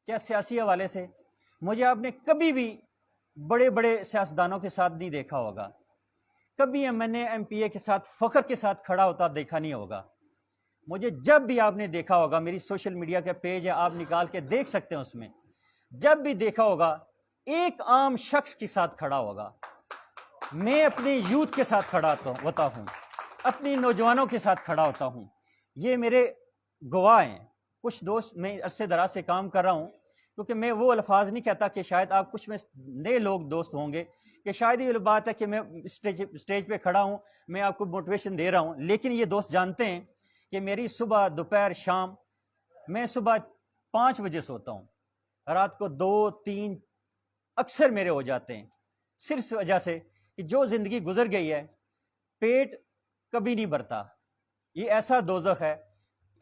Speaker 15: چاہے سیاسی حوالے سے. مجھے آپ نے کبھی بھی بڑے بڑے سیاستدانوں کے ساتھ نہیں دیکھا ہوگا، کبھی میں نے ایم پی اے کے ساتھ فخر کے ساتھ کھڑا ہوتا دیکھا نہیں ہوگا. مجھے جب بھی آپ نے دیکھا ہوگا، میری سوشل میڈیا کا پیج ہے، آپ نکال کے دیکھ سکتے ہیں، اس میں جب بھی دیکھا ہوگا ایک عام شخص کے ساتھ کھڑا ہوگا. میں اپنے یوتھ کے ساتھ کھڑا ہوتا ہوں، اپنی نوجوانوں کے ساتھ کھڑا ہوتا ہوں. یہ میرے گواہ ہیں. کچھ دوست، میں عرصے دراز سے کام کر رہا ہوں، کیونکہ میں وہ الفاظ نہیں کہتا کہ شاید آپ کچھ میں نئے لوگ دوست ہوں گے کہ شاید یہ بات ہے کہ میں اسٹیج پہ کھڑا ہوں، میں آپ کو موٹیویشن دے رہا ہوں. لیکن یہ دوست جانتے ہیں کہ میری صبح، دوپہر، شام، میں صبح 5 بجے سوتا ہوں، رات کو 2، 3 اکثر میرے ہو جاتے ہیں، صرف اس وجہ سے کہ جو زندگی گزر گئی ہے پیٹ کبھی نہیں بھرتا. یہ ایسا دوزخ ہے،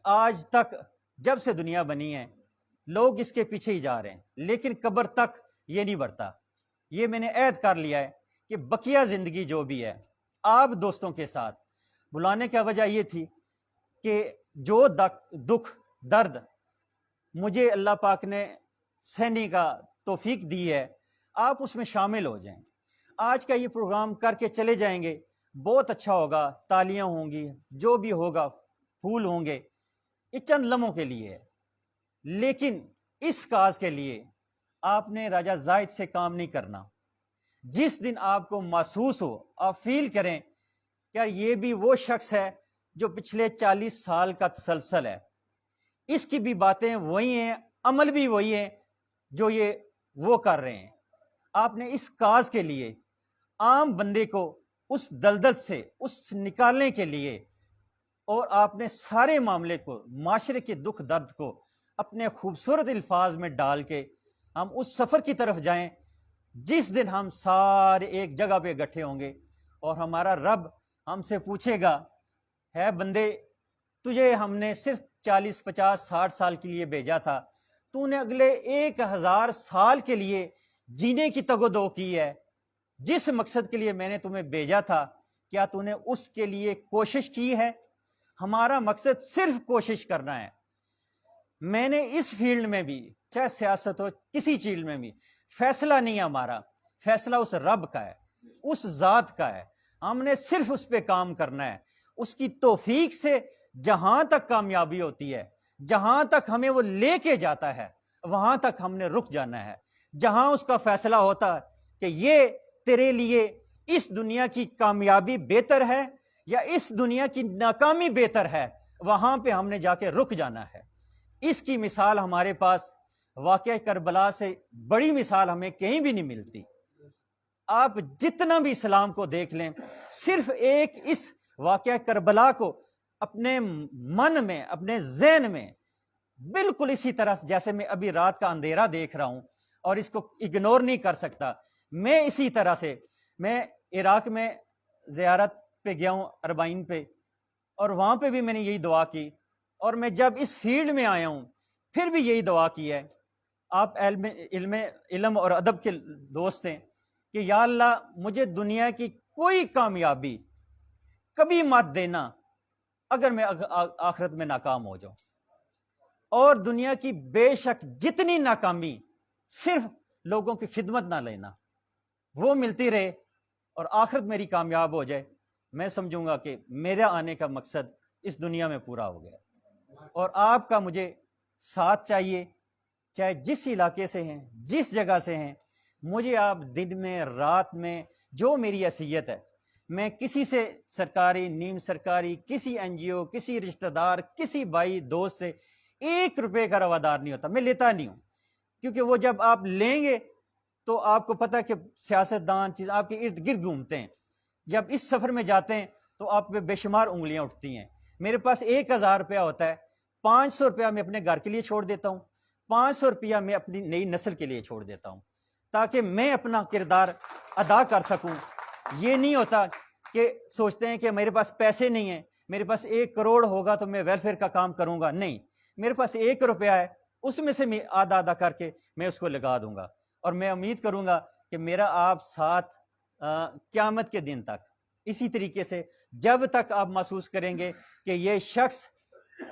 Speaker 15: آج تک جب سے دنیا بنی ہے لوگ اس کے پیچھے ہی جا رہے ہیں، لیکن قبر تک یہ نہیں بھرتا. یہ میں نے عہد کر لیا ہے کہ بقیہ زندگی جو بھی ہے آپ دوستوں کے ساتھ. بلانے کا وجہ یہ تھی کہ جو دکھ، درد مجھے اللہ پاک نے سہنے کا توفیق دی ہے، آپ اس میں شامل ہو جائیں. آج کا یہ پروگرام کر کے چلے جائیں گے، بہت اچھا ہوگا، تالیاں ہوں گی، جو بھی ہوگا، پھول ہوں گے. یہ چند لمحوں کے لیے ہے، لیکن اس کاز کے لیے آپ نے راجہ زائد سے کام نہیں کرنا. جس دن آپ کو محسوس ہو، آپ فیل کریں کہ یار یہ بھی وہ شخص ہے جو پچھلے 40 سال کا تسلسل ہے، اس کی بھی باتیں وہی ہیں، عمل بھی وہی ہیں جو یہ وہ کر رہے ہیں. آپ نے اس کاز کے لیے عام بندے کو اس دلدل سے نکالنے کے لیے، اور آپ نے سارے معاملے کو، معاشرے کے دکھ درد کو اپنے خوبصورت الفاظ میں ڈال کے ہم اس سفر کی طرف جائیں جس دن ہم سارے ایک جگہ پہ اکٹھے ہوں گے اور ہمارا رب ہم سے پوچھے گا، ہے بندے تجھے ہم نے صرف 40، 50، 60 سال کے لیے بھیجا تھا، تو نے اگلے 1000 سال کے لیے جینے کی تگ و دو کی ہے، جس مقصد کے لیے میں نے تمہیں بھیجا تھا کیا تو نے اس کے لیے کوشش کی ہے؟ ہمارا مقصد صرف کوشش کرنا ہے۔ میں نے اس فیلڈ میں بھی، چاہے سیاست ہو، کسی چیز میں بھی، فیصلہ نہیں ہے ہمارا، فیصلہ اس رب کا ہے، اس ذات کا ہے۔ ہم نے صرف اس پہ کام کرنا ہے، اس کی توفیق سے جہاں تک کامیابی ہوتی ہے، جہاں تک ہمیں وہ لے کے جاتا ہے، وہاں تک ہم نے رک جانا ہے۔ جہاں اس کا فیصلہ ہوتا ہے کہ یہ تیرے لیے اس دنیا کی کامیابی بہتر ہے یا اس دنیا کی ناکامی بہتر ہے، وہاں پہ ہم نے جا کے رک جانا ہے۔ اس کی مثال ہمارے پاس واقعہ کربلا سے بڑی مثال ہمیں کہیں بھی نہیں ملتی۔ آپ جتنا بھی اسلام کو دیکھ لیں، صرف ایک اس واقعہ کربلا کو اپنے من میں، اپنے ذہن میں بالکل اسی طرح جیسے میں ابھی رات کا اندھیرا دیکھ رہا ہوں اور اس کو اگنور نہیں کر سکتا، میں اسی طرح سے میں عراق میں زیارت پہ گیا ہوں، اربعین پہ، اور وہاں پہ بھی میں نے یہی دعا کی، اور میں جب اس فیلڈ میں آیا ہوں پھر بھی یہی دعا کی ہے۔ آپ علم اور ادب کے دوست ہیں کہ یا اللہ مجھے دنیا کی کوئی کامیابی کبھی مت دینا اگر میں آخرت میں ناکام ہو جاؤں، اور دنیا کی بے شک جتنی ناکامی صرف لوگوں کی خدمت نہ لینا، وہ ملتی رہے اور آخرت میری کامیاب ہو جائے، میں سمجھوں گا کہ میرا آنے کا مقصد اس دنیا میں پورا ہو گیا۔ اور آپ کا مجھے ساتھ چاہیے، چاہے جس علاقے سے ہیں، جس جگہ سے ہیں، مجھے آپ دن میں، رات میں، جو میری حیثیت ہے، میں کسی سے سرکاری، نیم سرکاری، کسی این جی او، کسی رشتہ دار، کسی بھائی دوست سے 1 روپے کا روادار نہیں ہوتا، میں لیتا نہیں ہوں، کیونکہ وہ جب آپ لیں گے تو آپ کو پتہ ہے کہ سیاستدان چیز آپ کے ارد گرد گھومتے ہیں، جب اس سفر میں جاتے ہیں تو آپ پہ بے شمار انگلیاں اٹھتی ہیں۔ میرے پاس 1000 روپیہ ہوتا ہے، 500 روپیہ میں اپنے گھر کے لیے چھوڑ دیتا ہوں، 500 روپیہ میں اپنی نئی نسل کے لیے چھوڑ دیتا ہوں، تاکہ میں اپنا کردار ادا کر سکوں۔ یہ نہیں ہوتا کہ سوچتے ہیں کہ میرے پاس پیسے نہیں ہیں، میرے پاس 1 کروڑ ہوگا تو میں ویلفیئر کا کام کروں گا، نہیں، میرے پاس 1 روپیہ ہے، اس میں سے میں آدھا کر کے میں اس کو لگا دوں گا، اور میں امید کروں گا کہ میرا آپ ساتھ قیامت کے دن تک اسی طریقے سے، جب تک آپ محسوس کریں گے کہ یہ شخص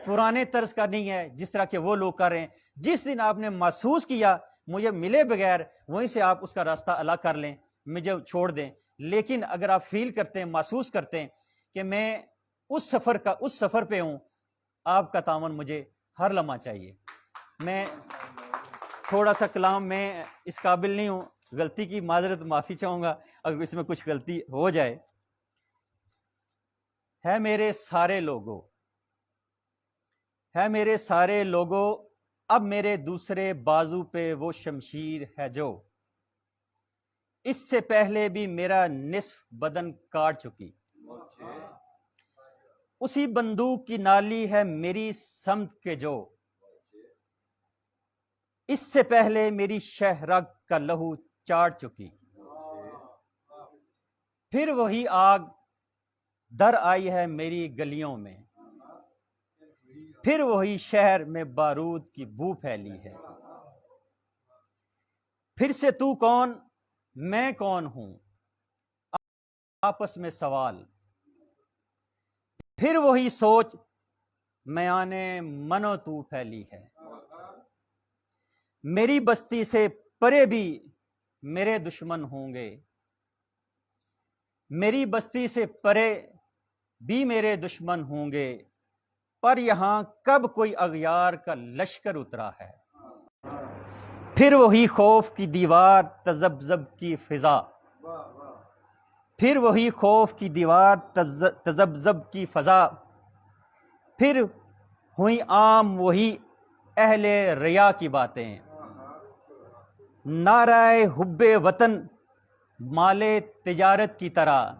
Speaker 15: پرانے طرز کا نہیں ہے جس طرح کہ وہ لوگ کر رہے ہیں، جس دن آپ نے محسوس کیا مجھے ملے بغیر وہیں سے آپ اس کا راستہ الگ کر لیں، مجھے چھوڑ دیں۔ لیکن اگر آپ فیل کرتے ہیں، محسوس کرتے ہیں کہ میں اس سفر پہ ہوں، آپ کا تعاون مجھے ہر لمحہ چاہیے۔ میں تھوڑا سا کلام میں اس قابل نہیں ہوں، غلطی کی معذرت معافی چاہوں گا اگر اس میں کچھ غلطی ہو جائے۔ ہے میرے سارے لوگوں، ہے میرے سارے لوگوں، اب میرے دوسرے بازو پہ وہ شمشیر ہے جو اس سے پہلے بھی میرا نصف بدن کاٹ چکی، اسی بندوق کی نالی ہے میری سمت کے جو اس سے پہلے میری شہ رگ کا لہو چاٹ چکی، پھر وہی آگ در آئی ہے میری گلیوں میں، پھر وہی شہر میں بارود کی بو پھیلی ہے، پھر سے تو کون میں کون ہوں آپس میں سوال، پھر وہی سوچ میانے من و تو پھیلی ہے، میری بستی سے پرے بھی میرے دشمن ہوں گے، میری بستی سے پرے بھی میرے دشمن ہوں گے، پر یہاں کب کوئی اغیار کا لشکر اترا ہے، پھر وہی خوف کی دیوار تذبذب کی فضا، پھر وہی خوف کی دیوار تذبذب کی فضا، پھر ہوئی عام وہی اہل ریا کی باتیں، نعرہ حب وطن مال تجارت کی طرح،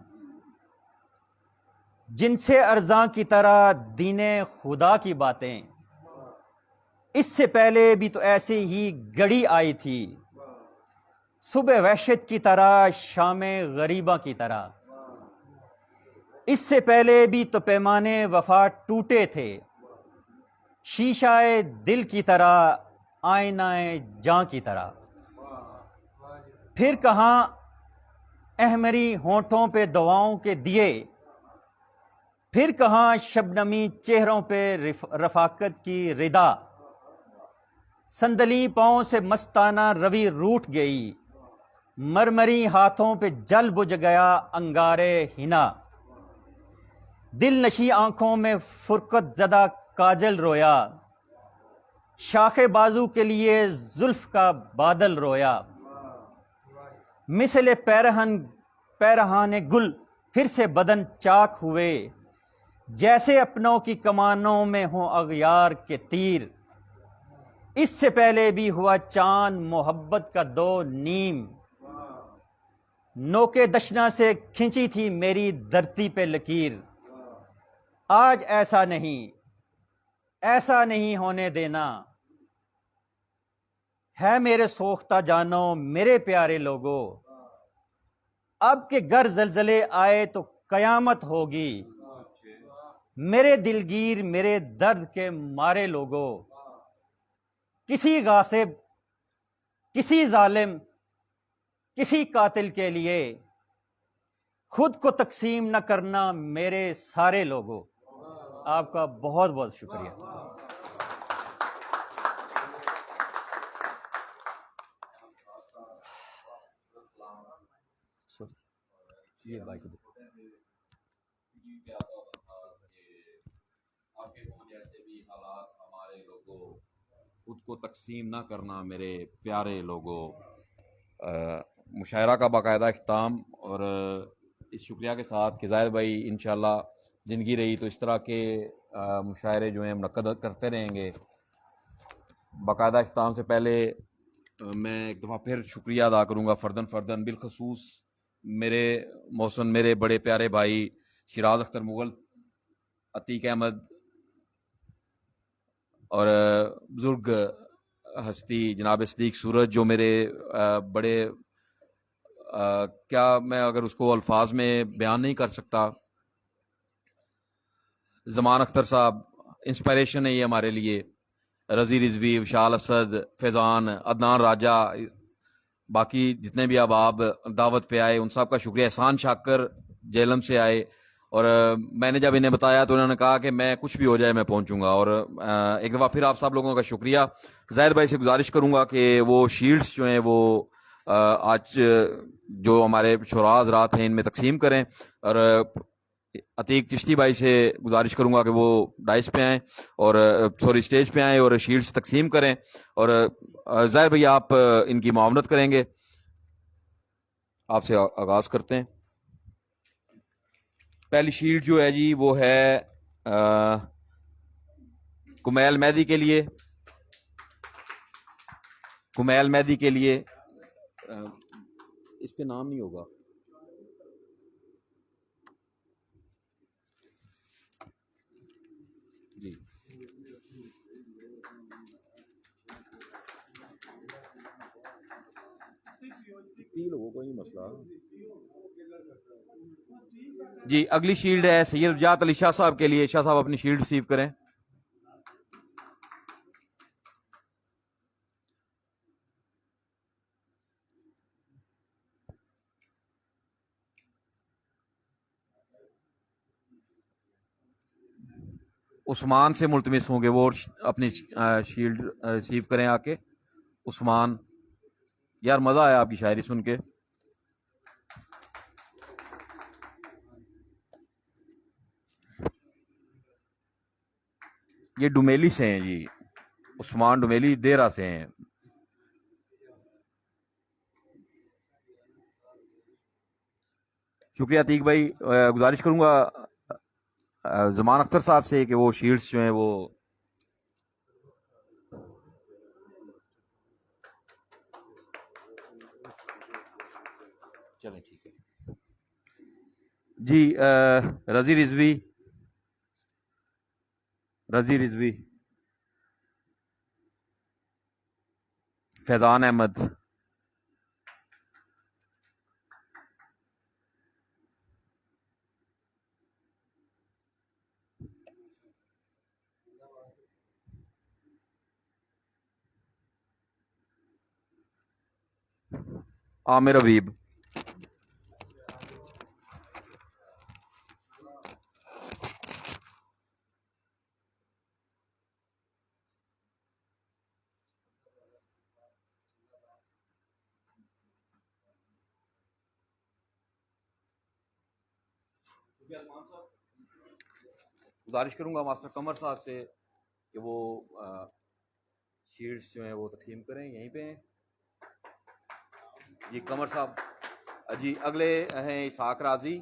Speaker 15: جن سے ارزاں کی طرح دین خدا کی باتیں، اس سے پہلے بھی تو ایسی ہی گڑی آئی تھی، صبح وحشت کی طرح شام غریباں کی طرح، اس سے پہلے بھی تو پیمانے وفا ٹوٹے تھے، شیشہ دل کی طرح آئینہ جاں کی طرح، احمری ہونٹوں پہ دواؤں کے دیے، پھر کہاں شبنمی چہروں پہ رفاقت کی ردا، صندلی پاؤں سے مستانہ روی روٹھ گئی، مرمری ہاتھوں پہ جل بجھ گیا انگارے ہنا، دل نشی آنکھوں میں فرقت زدہ کاجل رویا، شاخ بازو کے لیے زلف کا بادل رویا، مثل پیرہان گل پھر سے بدن چاک ہوئے، جیسے اپنوں کی کمانوں میں ہوں اغیار کے تیر، اس سے پہلے بھی ہوا چاند محبت کا دو نیم، نوکے دشنا سے کھنچی تھی میری دھرتی پہ لکیر، آج ایسا نہیں ہونے دینا، ہے میرے سوختہ جانوں میرے پیارے لوگوں، اب کہ گر زلزلے آئے تو قیامت ہوگی، میرے دلگیر میرے درد کے مارے لوگوں، کسی غاصب، کسی ظالم، کسی قاتل کے لیے خود کو تقسیم نہ کرنا میرے سارے لوگوں۔ آپ کا بہت بہت شکریہ۔
Speaker 2: یہ بھائی کو جیسے بھی حالات ہمارے لوگوں، خود کو تقسیم نہ کرنا میرے پیارے لوگوں، مشاعرہ کا باقاعدہ اختتام، اور اس شکریہ کے ساتھ کہ زاہد بھائی انشاءاللہ زندگی رہی تو اس طرح کے مشاعرے جو ہیں منعقد کرتے رہیں گے۔ باقاعدہ اختتام سے پہلے میں ایک دفعہ پھر شکریہ ادا کروں گا فرداً بالخصوص میرے محسن، میرے بڑے پیارے بھائی شیراز اختر مغل، عتیق احمد، اور بزرگ ہستی جناب صدیق سورج، جو میرے بڑے کیا میں اگر اس کو الفاظ میں بیان نہیں کر سکتا، زمان اختر صاحب انسپائریشن ہے یہ ہمارے لیے، رضی رضوی، وشال اسد، فیضان، عدنان راجہ، باقی جتنے بھی آپ دعوت پہ آئے ان سب کا شکریہ۔ احسان شاکر جیلم سے آئے، اور میں نے جب انہیں بتایا تو انہوں نے کہا کہ میں کچھ بھی ہو جائے میں پہنچوں گا، اور ایک دفعہ پھر آپ سب لوگوں کا شکریہ۔ زاہد بھائی سے گزارش کروں گا کہ وہ شیلڈز جو ہیں وہ آج جو ہمارے شعراء حضرات ہیں ان میں تقسیم کریں، اور عتیق چشتی بھائی سے گزارش کروں گا کہ وہ ڈائس پہ آئیں اور اسٹیج پہ آئیں اور شیلڈز تقسیم کریں، اور ظاہر بھائی آپ ان کی معاونت کریں گے۔ آپ سے آغاز کرتے ہیں۔ پہلی شیلڈ جو ہے جی وہ ہے کمیل مہدی کے لیے، کمیل مہدی کے لیے، اس پہ نام نہیں ہوگا، جی لوگوں کو نہیں مسئلہ جی۔ اگلی شیلڈ ہے سید رجات علی شاہ صاحب کے لیے۔ شاہ صاحب اپنی شیلڈ ریسیو کریں۔ عثمان سے ملتمس ہوں گے وہ اپنی شیلڈ ریسیو کریں آ کے۔ عثمان، یار مزہ آیا آپ کی شاعری سن کے۔ یہ ڈومیلی سے ہیں جی، عثمان ڈومیلی دیرہ سے ہیں۔ شکریہ عتیق بھائی۔ گزارش کروں گا زمان اختر صاحب سے کہ وہ شیلڈز جو ہیں وہ چلیں ٹھیک ہے جی۔ رضی رضوی، فیضان احمد، عامر حبیب، گزارش کروں گا ماسٹر قمر صاحب سے کہ وہ شیٹس جو ہیں وہ تقسیم کریں. یہیں پہ ہیں جی قمر صاحب. جی اگلے ہیں اسحاق راضی,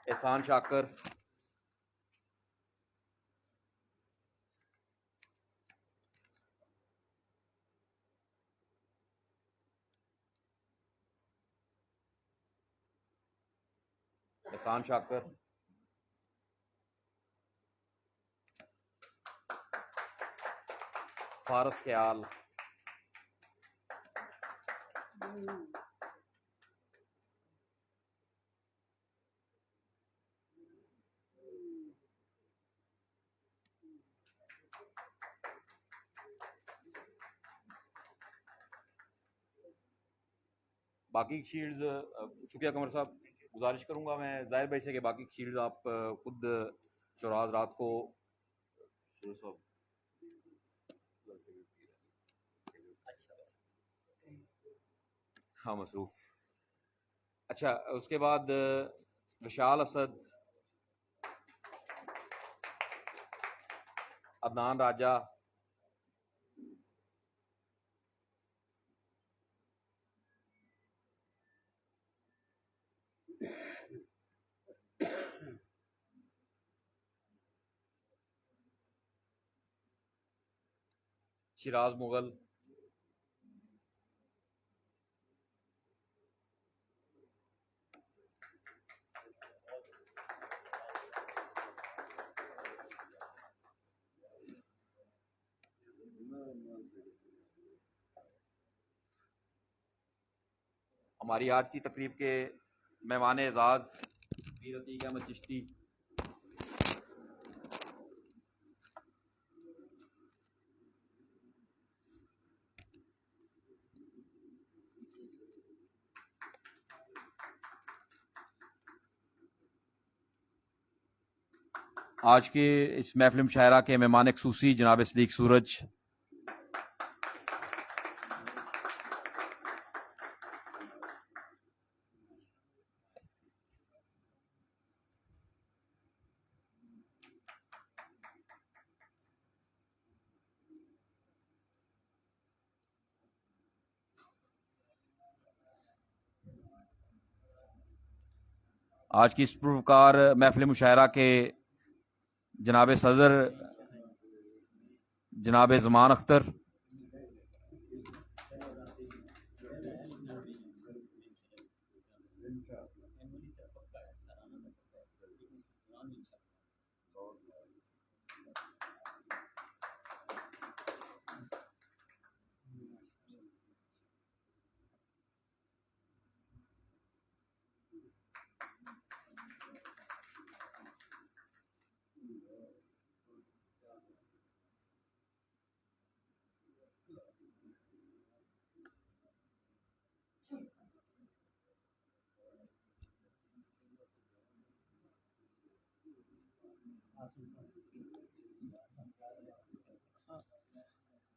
Speaker 2: احسان شاکر, فارس خیال, باقی شیلڈز. شکریہ قمر صاحب. گزارش کروں گا میں ظاہر بھائی سے کہ باقی شیلڈز آپ خود شراز رات کو ہاں مصروف. اچھا اس کے بعد وشال اسد, عدنان راجہ, شراز مغل, ہماری آج کی تقریب کے مہمان اعزاز پیر عتیق احمد چشتی. آج کے اس محفل مشاعرہ کے مہمان خصوصی جناب صدیق سورج, آج کی اس پروکار محفل مشاعرہ کے جناب صدر جناب زمان اختر,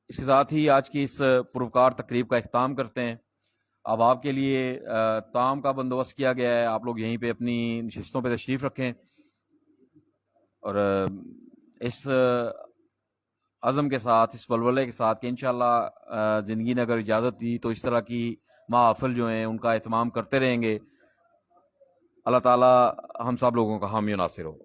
Speaker 2: اس کے ساتھ ہی آج کی اس پروکار تقریب کا اختتام کرتے ہیں. اب آپ کے لیے طعام کا بندوبست کیا گیا ہے, آپ لوگ یہیں پہ اپنی نشستوں پہ تشریف رکھیں, اور اس عزم کے ساتھ, اس ولولے کے ساتھ کہ انشاءاللہ زندگی نے اگر اجازت دی تو اس طرح کی محافل جو ہیں ان کا اہتمام کرتے رہیں گے. اللہ تعالی ہم سب لوگوں کا حامی و ناصر ہو.